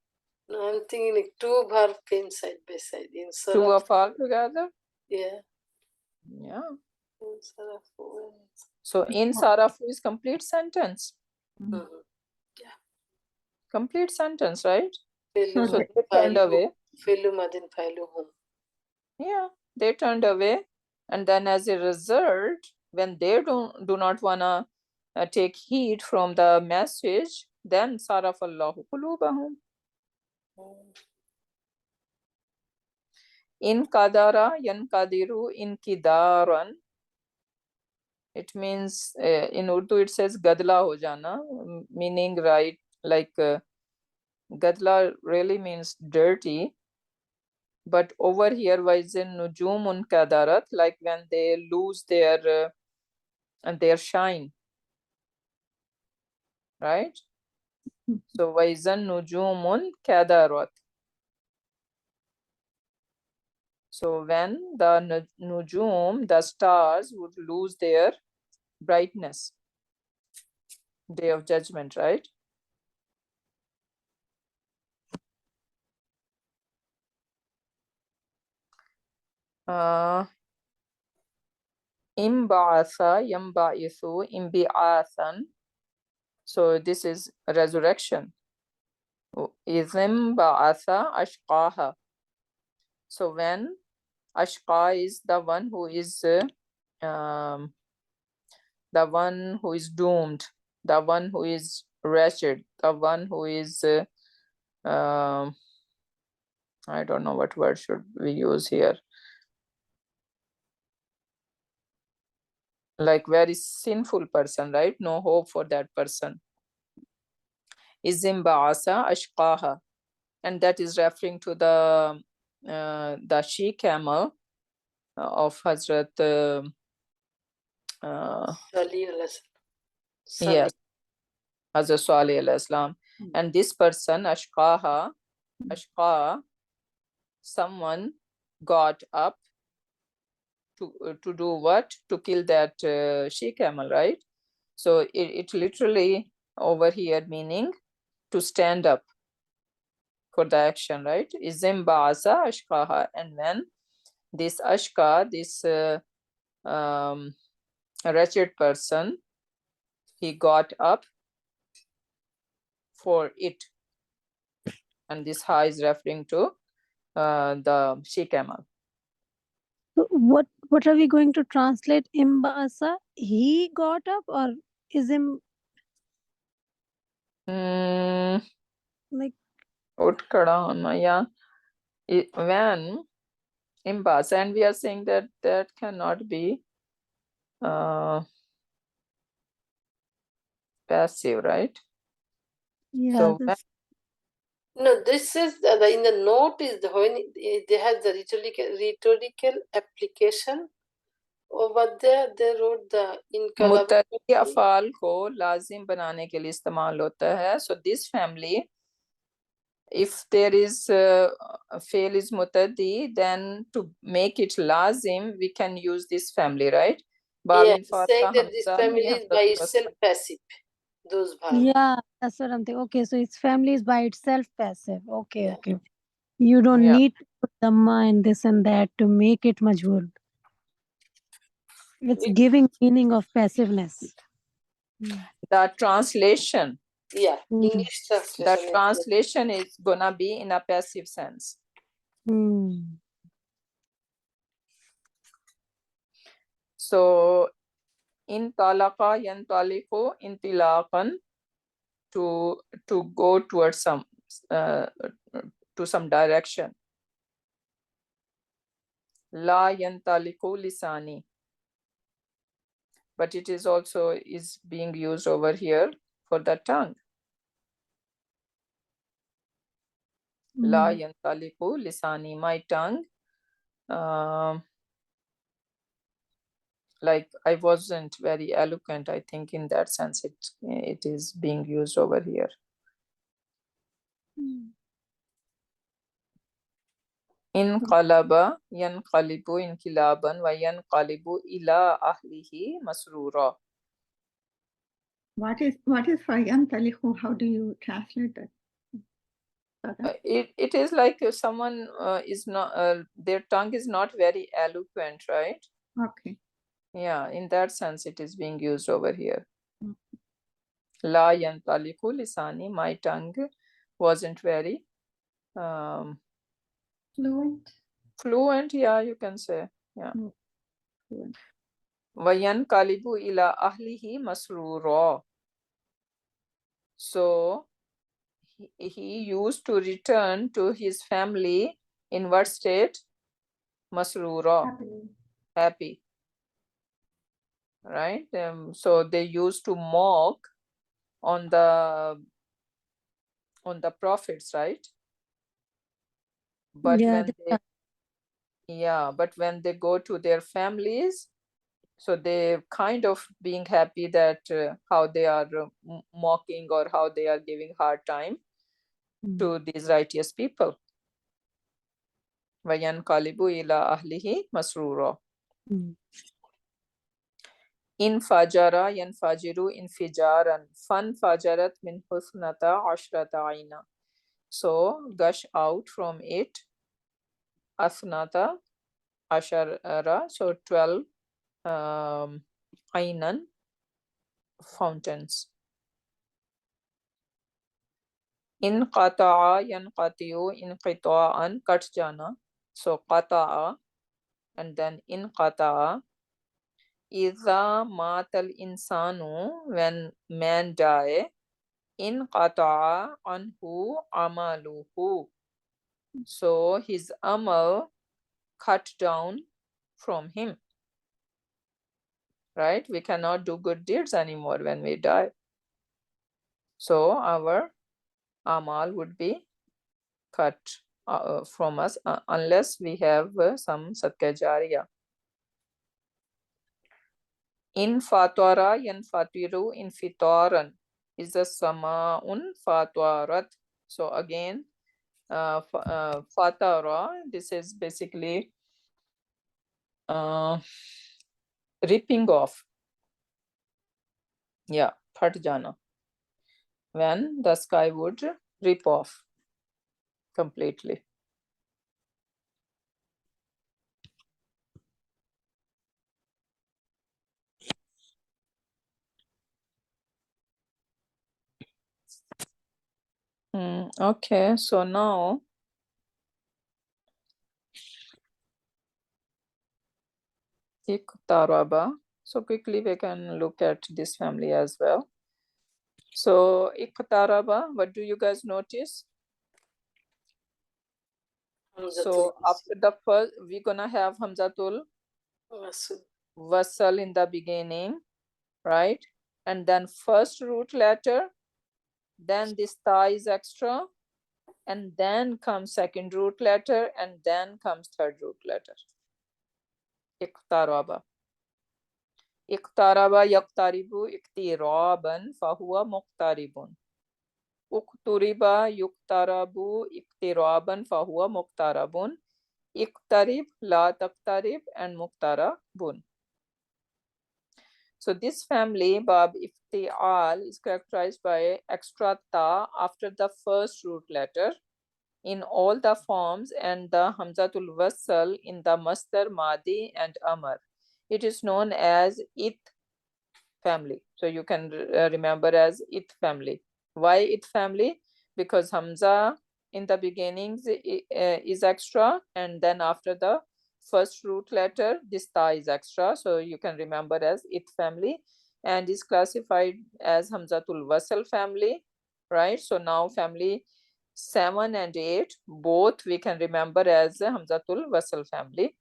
No, I'm thinking like two verbs came side by side, in sarafu. Two of all together? Yeah. Yeah. In sarafu. So in sarafu is complete sentence. Yeah. Complete sentence, right? So they turned away. Yeah, they turned away, and then as a result, when they do not wanna take heed from the message, then sarafallahu qulubahum. In kadara yankadiru inkidaran. It means in Urdu it says gadla ho jana, meaning right, like gadla really means dirty. But over here, waizen nujumun kadarat, like when they lose their shine, right? So waizen nujumun kadarat. So when the nujum, the stars, would lose their brightness, day of judgment, right? Imba'atha yamba'ithu imbi'athan. So this is resurrection. Izim ba'atha ashqaha. So when ashqa is the one who is doomed, the one who is wretched, the one who is I don't know what word should we use here. Like very sinful person, right? No hope for that person. Izim ba'asa ashqaha. And that is referring to the the she camel of Hazrat yes, Hazrat Salih alayhi salam. And this person, Ashqa, someone got up to do what? To kill that she camel, right? So it literally over here meaning to stand up for the action, right? Izim ba'asa ashqaha. And when this ashqa, this wretched person, he got up for it. And this ha is referring to the she camel. So what are we going to translate? Imbasa, he got up, or is him like yeah. When imbasa, and we are saying that that cannot be passive, right? yeah, So no, this is in the note is the when they have the rhetorical application. Over there, they wrote the in मुत्तदी अफ़ाल को लाजिम बनाने के लिए इस्तेमाल होता है. So this family, if there is fail is muttadi, then to make it lazim, we can use this family, right? Yeah, saying that this family is by itself passive. Those yeah, that's what I'm thinking. Okay, so its family is by itself passive. Okay, okay. You don't need to put dhamma and this and that to make it majhul. It's giving meaning of passiveness. The translation. Yeah, English translation. The translation is gonna be in a passive sense. So in talaqa yantaliqu intilaqan, to go towards some to some direction. La yantaliqu lisani, but it is also is being used over here for the tongue. La yantaliqu lisani, my tongue. Like I wasn't very eloquent, I think in that sense it is being used over here. Inqalaba yanqalibu inqilaban wa yanqalibu ila ahlihi masrura. What is for yantalihu? How do you translate that? It is like if someone is not their tongue is not very eloquent, right? Okay. Yeah, in that sense it is being used over here. La yantaliqu lisani, my tongue wasn't very fluent, yeah, you can say, yeah. Wayan kalibu ila ahlihi masrura. So he used to return to his family in what state? Masrura, happy. Right? So they used to mock on the prophets, right? But when they go to their families, so they kind of being happy that how they are mocking or how they are giving hard time to these righteous people. Vayan kalibu ila ahlihi masrura. In fajara yanfajiru infijaran fan fajarat min husnata ashrata aina. So gush out from it asnata ashara, so 12 ainan, fountains. In qata'a yanqati'u inqita'an, cut jana. So qata'a and then in qata'a. Iza matal insanu, when man die, in qata'a anhu amaluhu. So his amal cut down from him. Right? We cannot do good deeds anymore when we die. So our amal would be cut from us unless we have some sadqa jariya. In fatwara yanfatiru infitaran is the sama'un fatwarat. So again, fatara, this is basically ripping off. Yeah, phat jana. When the sky would rip off completely. Okay, so now Iqtaraba. So quickly we can look at this family as well. So Iqtaraba, what do you guys notice? So after the first, we're gonna have Hamzatul Wasal in the beginning, right? And then first root letter, then this ta is extra, and then comes second root letter, and then comes third root letter. Iqtaraba. Iqtaraba yaqtaribu iqtiraban fahuwa muqtaribun. Uqturiba yuqtarabu iqtiraban fahuwa muqtarabun. Iqtarib, la taqtarib, and muqtarabun. So this family, Bab Ifti'al, is characterized by extra ta after the first root letter in all the forms and the Hamzatul Wasal in the Masdar, Madi, and Amar. It is known as It family. So you can remember as It family. Why It family? Because Hamza in the beginnings is extra, and then after the first root letter, this ta is extra. So you can remember as It family, and is classified as Hamzatul Wasal family, right? So now family 7 and 8, both we can remember as Hamzatul Wasal family.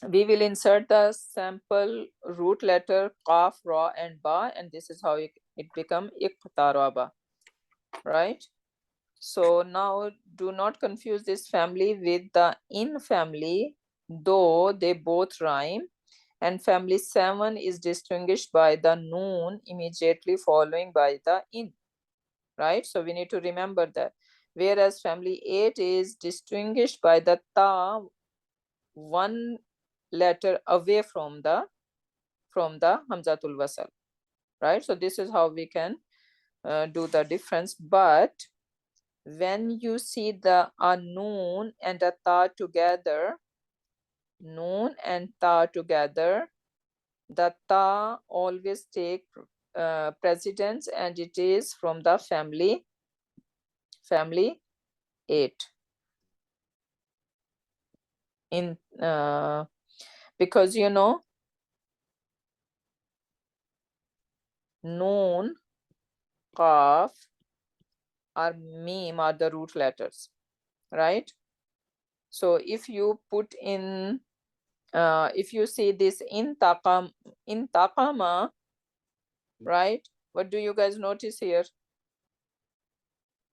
We will insert the sample root letter Qaf, Ra, and Ba, and this is how it become Iqtaraba, right? So now do not confuse this family with the In family, though they both rhyme. And family 7 is distinguished by the Noon immediately following by the In, right? So we need to remember that. Whereas family 8 is distinguished by the Ta, one letter away from the Hamzatul Wasal, right? So this is how we can do the difference. But when you see the Noon and a Ta together, Noon and Ta together, the Ta always take precedence, and it is from the family 8. In because you know Noon, Qaf, or Mim are the root letters, right? So if you put in, if you see this in taqama, right? What do you guys notice here?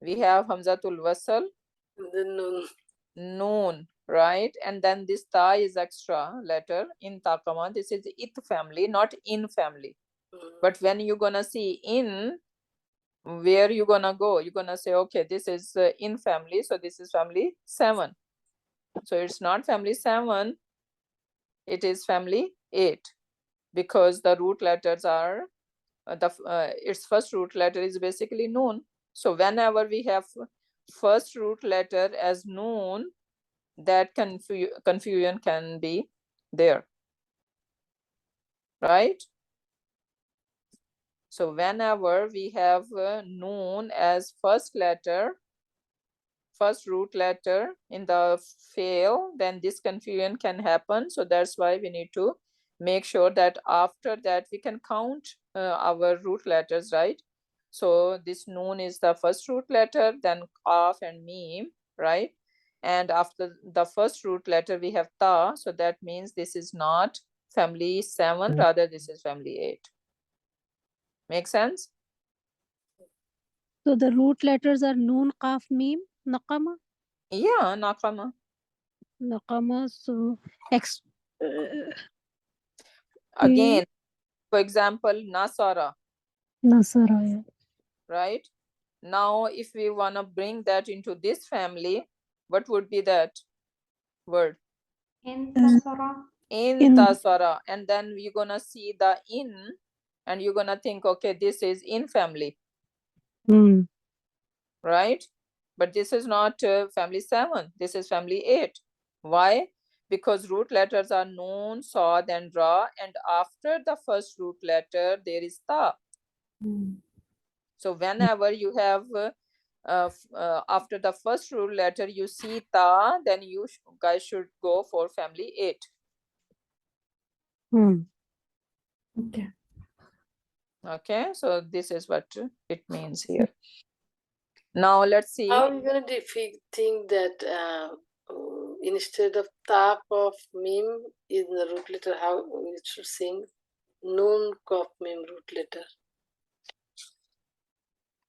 We have Hamzatul Wasal, Noon, right? And then this ta is extra letter in taqama. This is It family, not In family. But when you're gonna see In, where you gonna go? You're gonna say, okay, this is In family, so this is family 7. So it's not family 7, it is family 8, because the root letters are its first root letter is basically Noon. So whenever we have first root letter as Noon, that confusion can be there, right? So whenever we have Noon as first root letter in the fail, then this confusion can happen. So that's why we need to make sure that after that we can count our root letters, right? So this Noon is the first root letter, then Qaf and Mim, right? And after the first root letter we have Ta, so that means this is not family 7, rather this is family 8. Make sense? So the root letters are Noon, Qaf, Mim, Naqama? Yeah, naqama. Naqama, so Again, for example, nasara, Nasara, yeah. right? Now, if we want to bring that into this family, what would be that word? Intasara. Intasara. And then you're going to see the in, and you're going to think, okay, this is in family, right? But this is not family 7. This is family 8. Why? Because root letters are Noon, Sod, and Ra, and after the first root letter, there is Ta. So whenever you have after the first root letter, you see Ta, then you guys should go for family 8. Okay. Okay, so this is what it means here. Now let's see. How are you going to think that instead of tap of mim in the root letter, how it should sing noon kof mim root letter?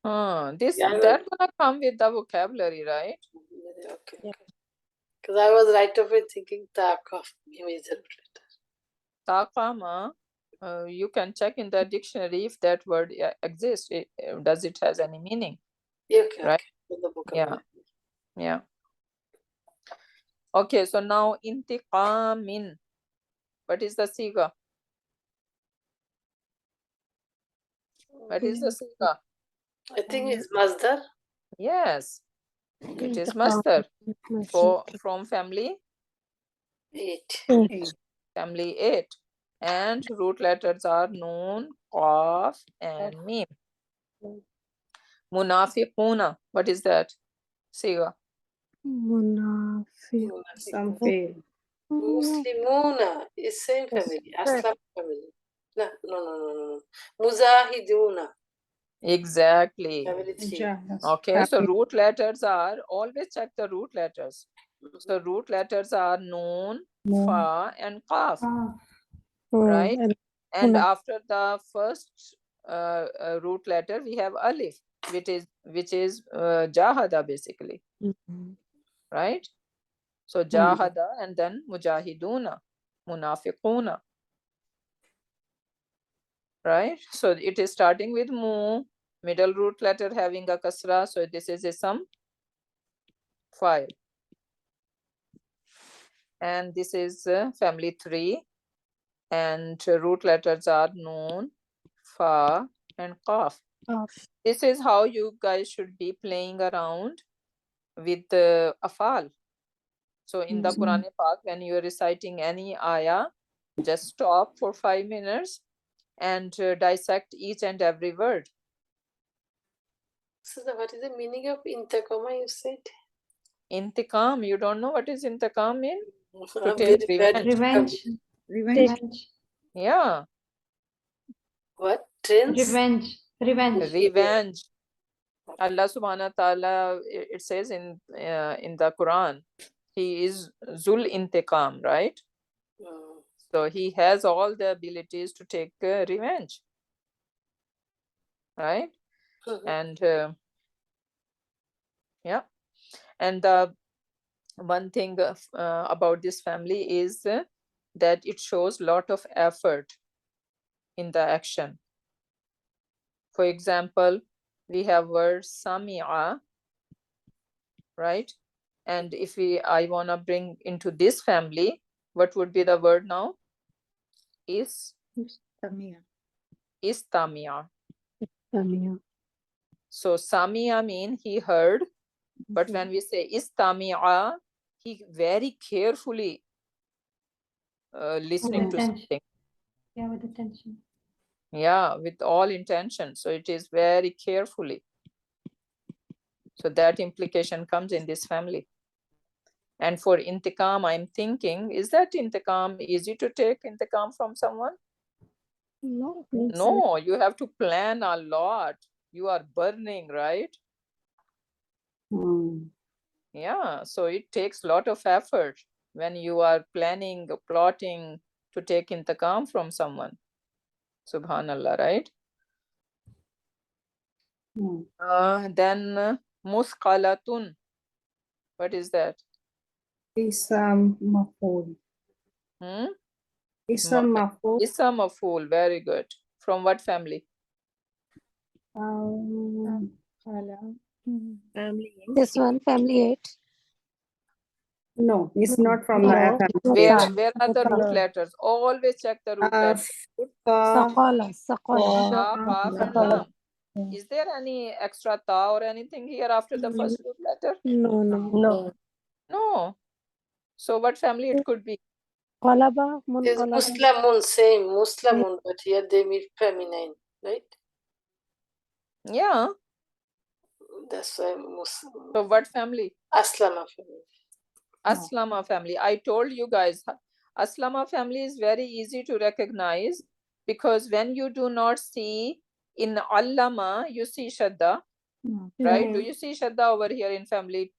That gonna come with the vocabulary, right? Okay. Because I was right away thinking ta kof mim is the root letter. Taqama, you can check in the dictionary if that word exists. Does it has any meaning? Okay, right? okay. The vocabulary. Yeah. Okay, so now intiqamin. What is the siga? What is the siga? I think it's masdar. Yes, it is masdar from family 8. Family 8. And root letters are Noon, Qaf, and Mim. Munafiquna. What is that? Siga. Munafiq. Some fail. Muslimuna is same family. Aslam family. No. Muzahiduna. Exactly. Family 3. Okay, so root letters are, always check the root letters. So root letters are Noon, Fa, and Qaf. Right? And after the first root letter, we have Alif, which is Jahada basically. Right? So Jahada and then Mujahiduna, Munafiquna. Right? So it is starting with Mu, middle root letter having a kasra. So this is Ism file. And this is family 3. And root letters are Noon, Fa, and Qaf. This is how you guys should be playing around with the afal. So in the Quran Pak, when you are reciting any ayah, just stop for 5 minutes and dissect each and every word. So what is the meaning of intakama you said? Intikam, you don't know what is intikam mean? To I'm take very bad. revenge. Yeah. What? Trends? Revenge. Allah subhanahu wa ta'ala, it says in the Quran, he is Zul Intiqam, right? So he has all the abilities to take revenge, right? And yeah, and the one thing about this family is that it shows lot of effort in the action. For example, we have word Sami'a, right? And if I want to bring into this family, what would be the word now? Istamia. So Samia mean he heard, but when we say Istamia, he very carefully listening to something. Yeah, with attention. Yeah, with all intention. So it is very carefully. So that implication comes in this family. And for intikam, I'm thinking, is that intikam easy to take intikam from someone? No, you have to plan a lot. You are burning, right? Yeah, so it takes a lot of effort when you are planning, plotting to take intikam from someone. Subhanallah, right? Then musqalatun. What is that? Maf'ul. Ism maf'ul. Ism maf'ul. Very good. From what family? Family. This one, family 8. No, it's not from No, the Where family. are the root letters? Always check the root letters. Saqala, Saqala. Sha, Qaf, and Lam. Is there any extra ta or anything here after the first root letter? No, no. No. No. So what family it could be? Qalaba, It's Munqalaba. Muslimun, same Muslimun, but here they mean feminine, right? Yeah. That's why Muslim. So what family? Aslama family. Aslama family. I told you guys, Aslama family is very easy to recognize because when you do not see in Allama, you see Shadda, right? Do you see Shadda over here in family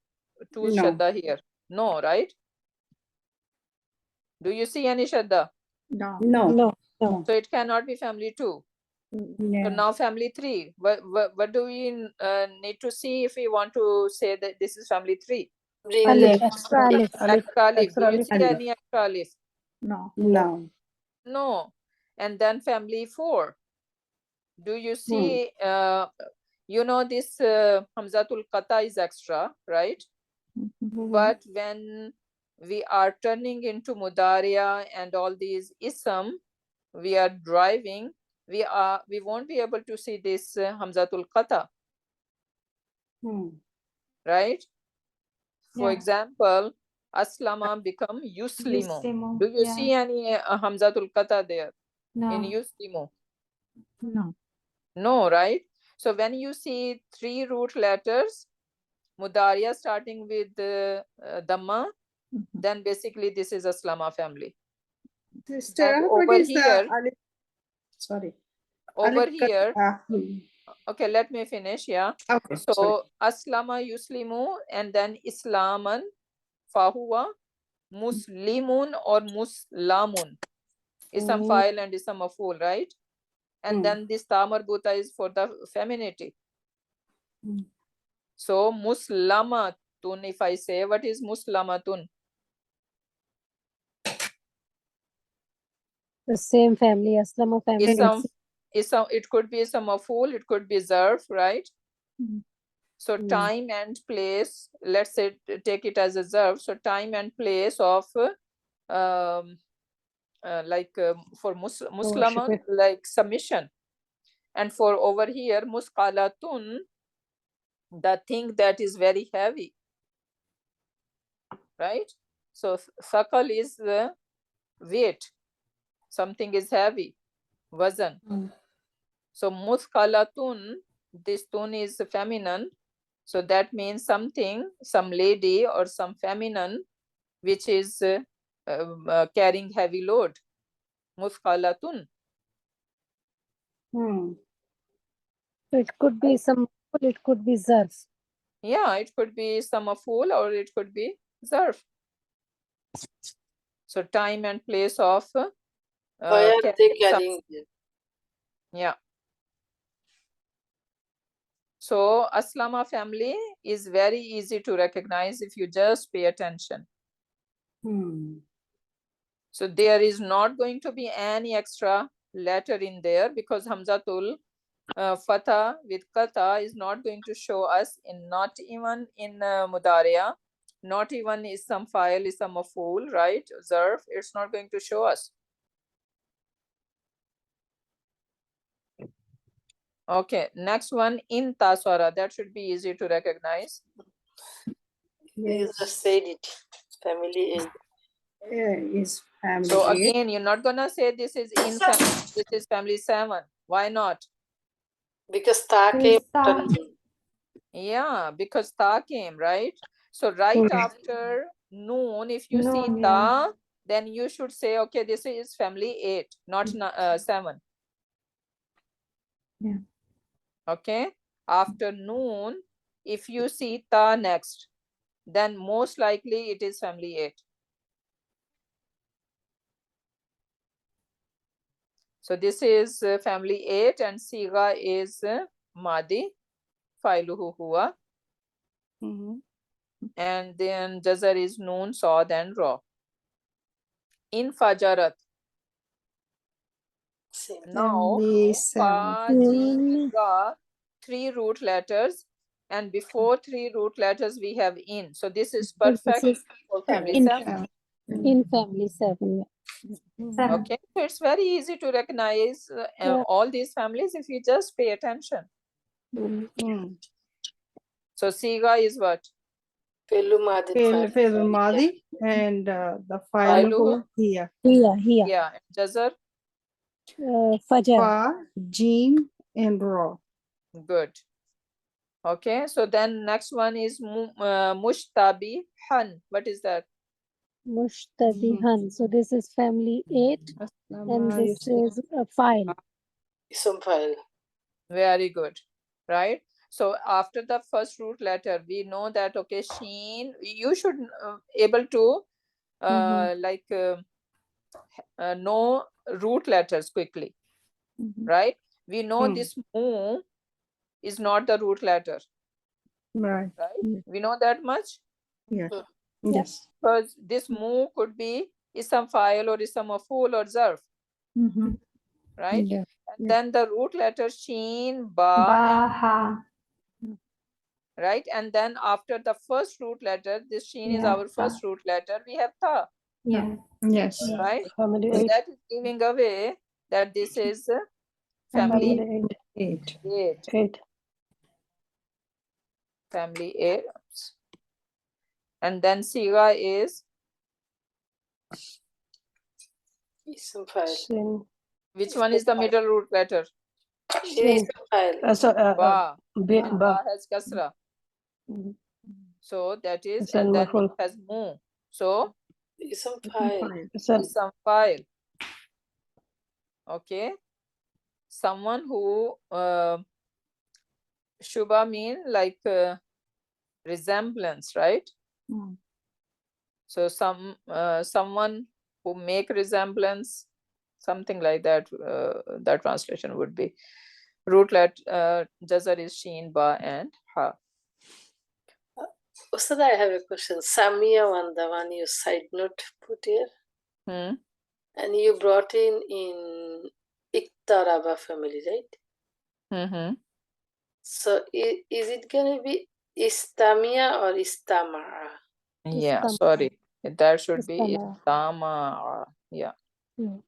2 No. Shadda here? No, right? Do you see any Shadda? No. No. So it cannot be family 2. So now family 3. What do we need to see if we want to say that this is family 3? Alif, extra alif. Extra alif. Extra Do you alif. see any extra alif? No. No. No. And then family 4. Do you see, you know, this Hamzatul Qata is extra, right? But when we are turning into Mudariya and all these ism, we are driving, we won't be able to see this Hamzatul Qata, right? For example, Aslama become Yuslimu. Do you see any Hamzatul Qata there in Yuslimu? No. No, right? So when you see 3 root letters, Mudariya starting with Dhamma, then basically this is Aslama family. Sister, And what over is here, the alif? Sorry. over Alif here, qat'a. okay, let me finish, yeah. Okay. So sorry. Aslama Yuslimu and then Islaman, Fahuwa, Muslimun or Muslamun. Isam file and Isam maf'ul, right? And then this ta marbuta is for the femininity. So Muslamatun, if I say, what is Muslamatun? The same family, Aslama family. Isam, it could be Isam maf'ul, it could be Zarf, right? So time and place, let's say, take it as a Zarf. So time and place of for Musliman, like submission. And for over here, Musqalatun, the thing that is very heavy, right? So Sakal is the weight, something is heavy, Wazan. So Musqalatun, this tun is feminine. So that means something, some lady or some feminine, which is carrying heavy load. Musqalatun. So it could be some, it could be Zarf. Yeah, it could be some maf'ul or it could be Zarf. So time and place of Why are they carrying them? Yeah. So Aslama family is very easy to recognize if you just pay attention. So there is not going to be any extra letter in there because Hamzatul Fatha with Kata is not going to show us in, not even in Mudariya, not even is some file, is some maf'ul, right? Zarf, it's not going to show us. Okay, next one, in Taswara, that should be easy to recognize. You just said it. Family Is family. So again, you're not gonna say this is in family, this is family 7. Why not? because ta came after noon. Yeah, because ta came, right? So right after noon, if you see ta, then you should say, okay, this is family 8, not 7. Yeah. Okay, after noon, if you see ta next, then most likely it is family 8. So this is family 8 and Siga is Madi, Failuhu Hua. and then jazar is noon, sod, and ra. In fajarat. Now, fa, jim, ra, 3 root letters, and before 3 root letters we have in. So this is perfect for family 7. In family 7. Seven. Okay, so it's very easy to recognize all these families if you just pay attention. So siga is what? Fi'l Madi and the file here. Here. Yeah, and jazar. Fajar. Fa, Jim, and Ra. Good. Okay, so then next one is mushtabi han. What is that? Mushtabihan. So this is family 8, and this is a file. Some file. Very good, right? So after the first root letter, we know that, okay, sheen, you should able to know root letters quickly, right? We know this mu is not the root letter, Right. right? We know that much. Yes. Yes. Because this mu could be isam file or isam maf'ul or zarf, right? Yeah. And then the root letter sheen, ba, Baha. right? And then after the first root letter, this sheen is our first root letter, we have ta, Yeah. Yes. right? Family So 8. that is giving away that this is family Family 8. 8. 8. Family 8. And then siga is Some file. Shin. which one is the middle root letter? Some file. Ba. And Ba. ba has kasra. So that is, Ism and then maf'ul. it has mu. So Some file. isam file. Okay. Someone who Shubha mean like resemblance, right? So someone who make resemblance, something like that. That translation would be root letter jazar is sheen, ba, and ha. Ustad, I have a question. Samia one, the one you side note put here, and you brought in Iktaraba family, right? So is it gonna be Istamia or Istamaa? Yeah, sorry. That should be istama. Yeah. Okay.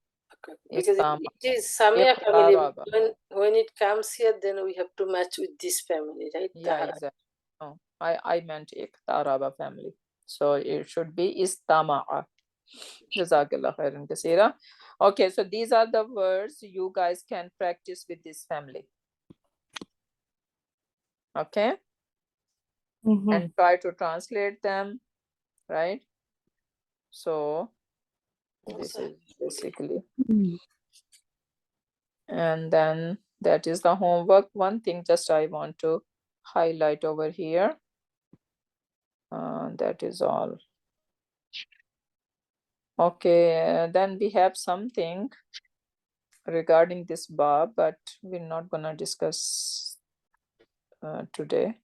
Because it is Samia family. When it comes here, then we have to match with this family, right? Yeah, exactly. No, I meant Iktaraba family. So it should be istama'a. Jazakallah khairan kaseera. Okay, so these are the words you guys can practice with this family. Okay? And try to translate them, right? So this is basically. And then that is the homework. One thing just I want to highlight over here. That is all. Okay, then we have something regarding this ba, but we're not gonna discuss today.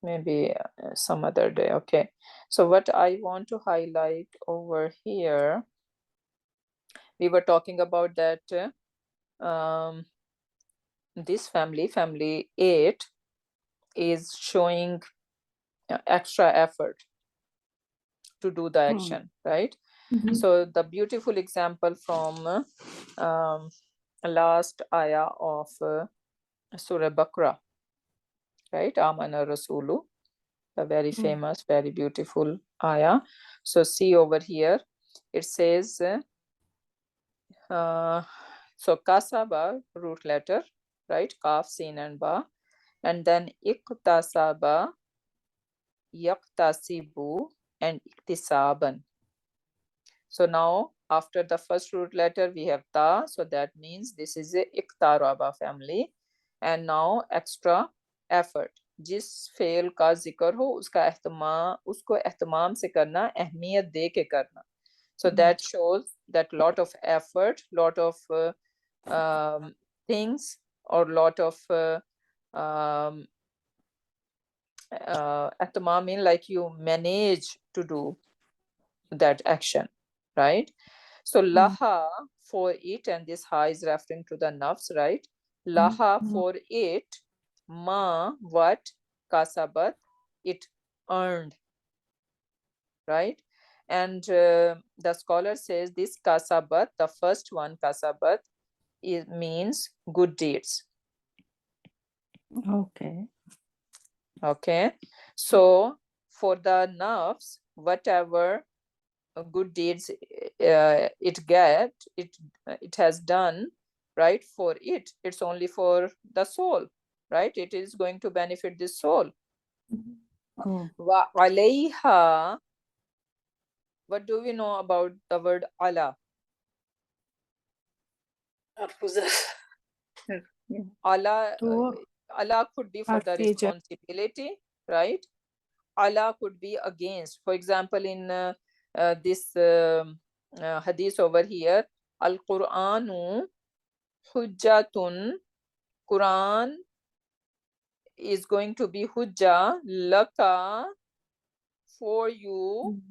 Maybe some other day. Okay, so what I want to highlight over here, we were talking about that this family 8 is showing extra effort to do the action, right? So the beautiful example from last ayah of Surah Baqarah, right? Amana Rasulu, the very famous, very beautiful ayah. So see over here, it says, so kasaba, root letter, right? Kaf, sin, and ba. And then iktasaba, yaktasibu, and iktisaban. So now after the first root letter we have ta, so that means this is a iktaraba family. And now extra effort, जिस fail का जिक्र हो उसका उसको एहतमाम से करना, अहमियत दे के करना. So that shows that lot of effort, lot of things, or lot of atma mean like you manage to do that action, right? So laha for it, and this ha is referring to the nafs, right? Laha for it, ma what, kasabat it earned, right? And the scholar says this kasabat, the first one kasabat, it means good deeds. Okay, so for the nafs, whatever good deeds it has done, right? For it, it's only for the soul, right? It is going to benefit the soul. Wa alayha, what do we know about the word ala? Allah, Allah could be for the responsibility, right? Allah could be against. For example, in this hadith over here, Al-Qur'anu hujjatun, Quran is going to be hujja laka, for you,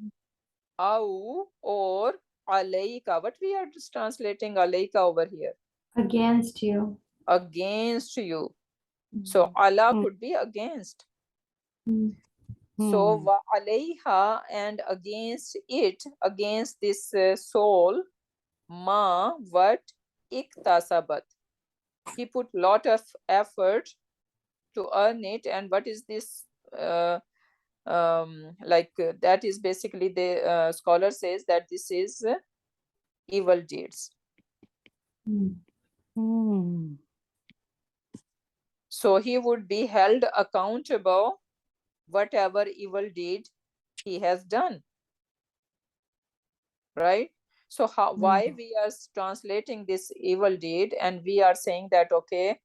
au, or alayka. What we are just translating alayka over here? Against you. Against you. So Allah could be against. So wa alayha, and against it, against this soul, ma what iktasabat. He put lot of effort to earn it, and what is this? That is basically the scholar says that this is evil deeds. So he would be held accountable whatever evil deed he has done, right? So why we are translating this evil deed, and we are saying that okay,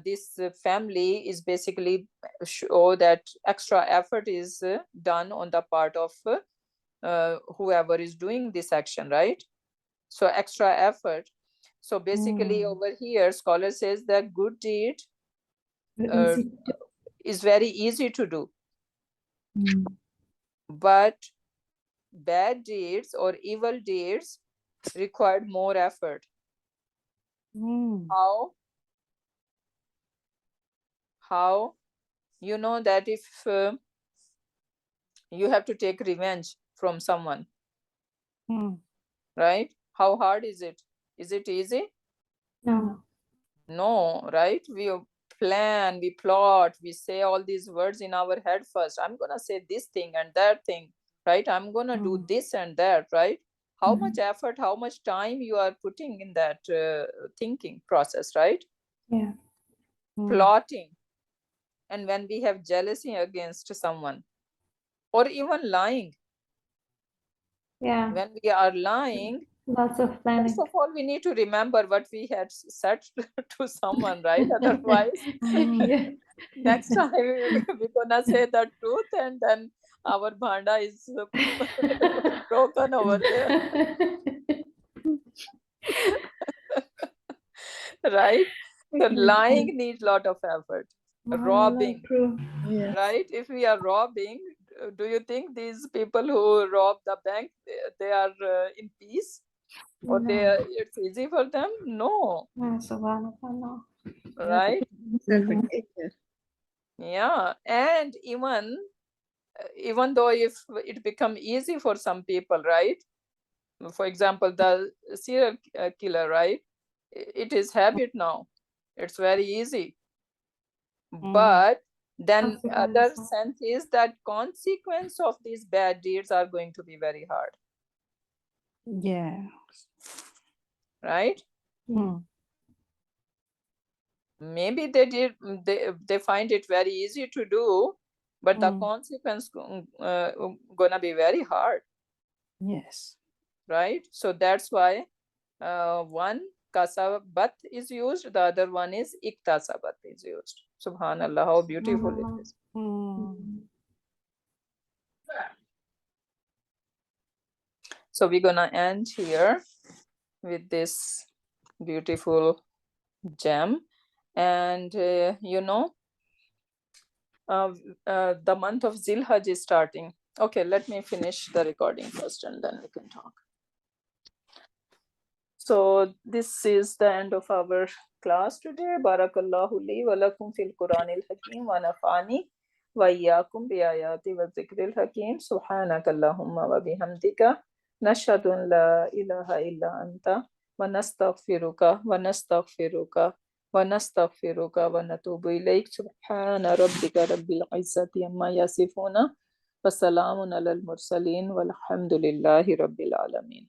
this family is basically show that extra effort is done on the part of whoever is doing this action, right? So extra effort. So basically over here scholar says that good deed is very easy to do, but bad deeds or evil deeds required more effort. How? You know that if you have to take revenge from someone, right? How hard is it? Is it easy? No, right? We plan, we plot, we say all these words in our head first. I'm gonna say this thing and that thing, right? I'm gonna do this and that, right? How much effort, how much time you are putting in that thinking process, right? Plotting. And when we have jealousy against someone, or even lying, when we are lying, lots of planning. First of all, we need to remember what we had said to someone, right? Otherwise, next time we're gonna say the truth, and then our bhanda is broken over there. Right? So lying needs a lot of effort. Robbing, right? If we are robbing, do you think these people who rob the bank, they are in peace? Or it's easy for them? No. Right? Yeah. And even though if it become easy for some people, right? For example, the serial killer, right? It is habit now. It's very easy. But then other sense is that consequence of these bad deeds are going to be very hard. Yeah. Right? Maybe they find it very easy to do, but the consequence gonna be very hard. Yes. Right? So that's why one kasabat is used, the other one is iktasabat is used. Subhanallah, how beautiful it is. So we're gonna end here with this beautiful gem. And the month of Zilhaj is starting. Okay, let me finish the recording first and then we can talk. So this is the end of our class today. Barakallahu li wa lakum fil Quranil Hakim wa nafani wa iyyakum bi ayati wa zikril hakim. Subhanaka Allahumma wa bihamdika nashhadu an la ilaha illa anta wa nastaghfiruka wa nastaghfiruka wa nastaghfiruka wa natubu ilayk. Subhana rabbika rabbil izzati amma yasifuna wa salamun alal mursalin walhamdulillahi rabbil alamin.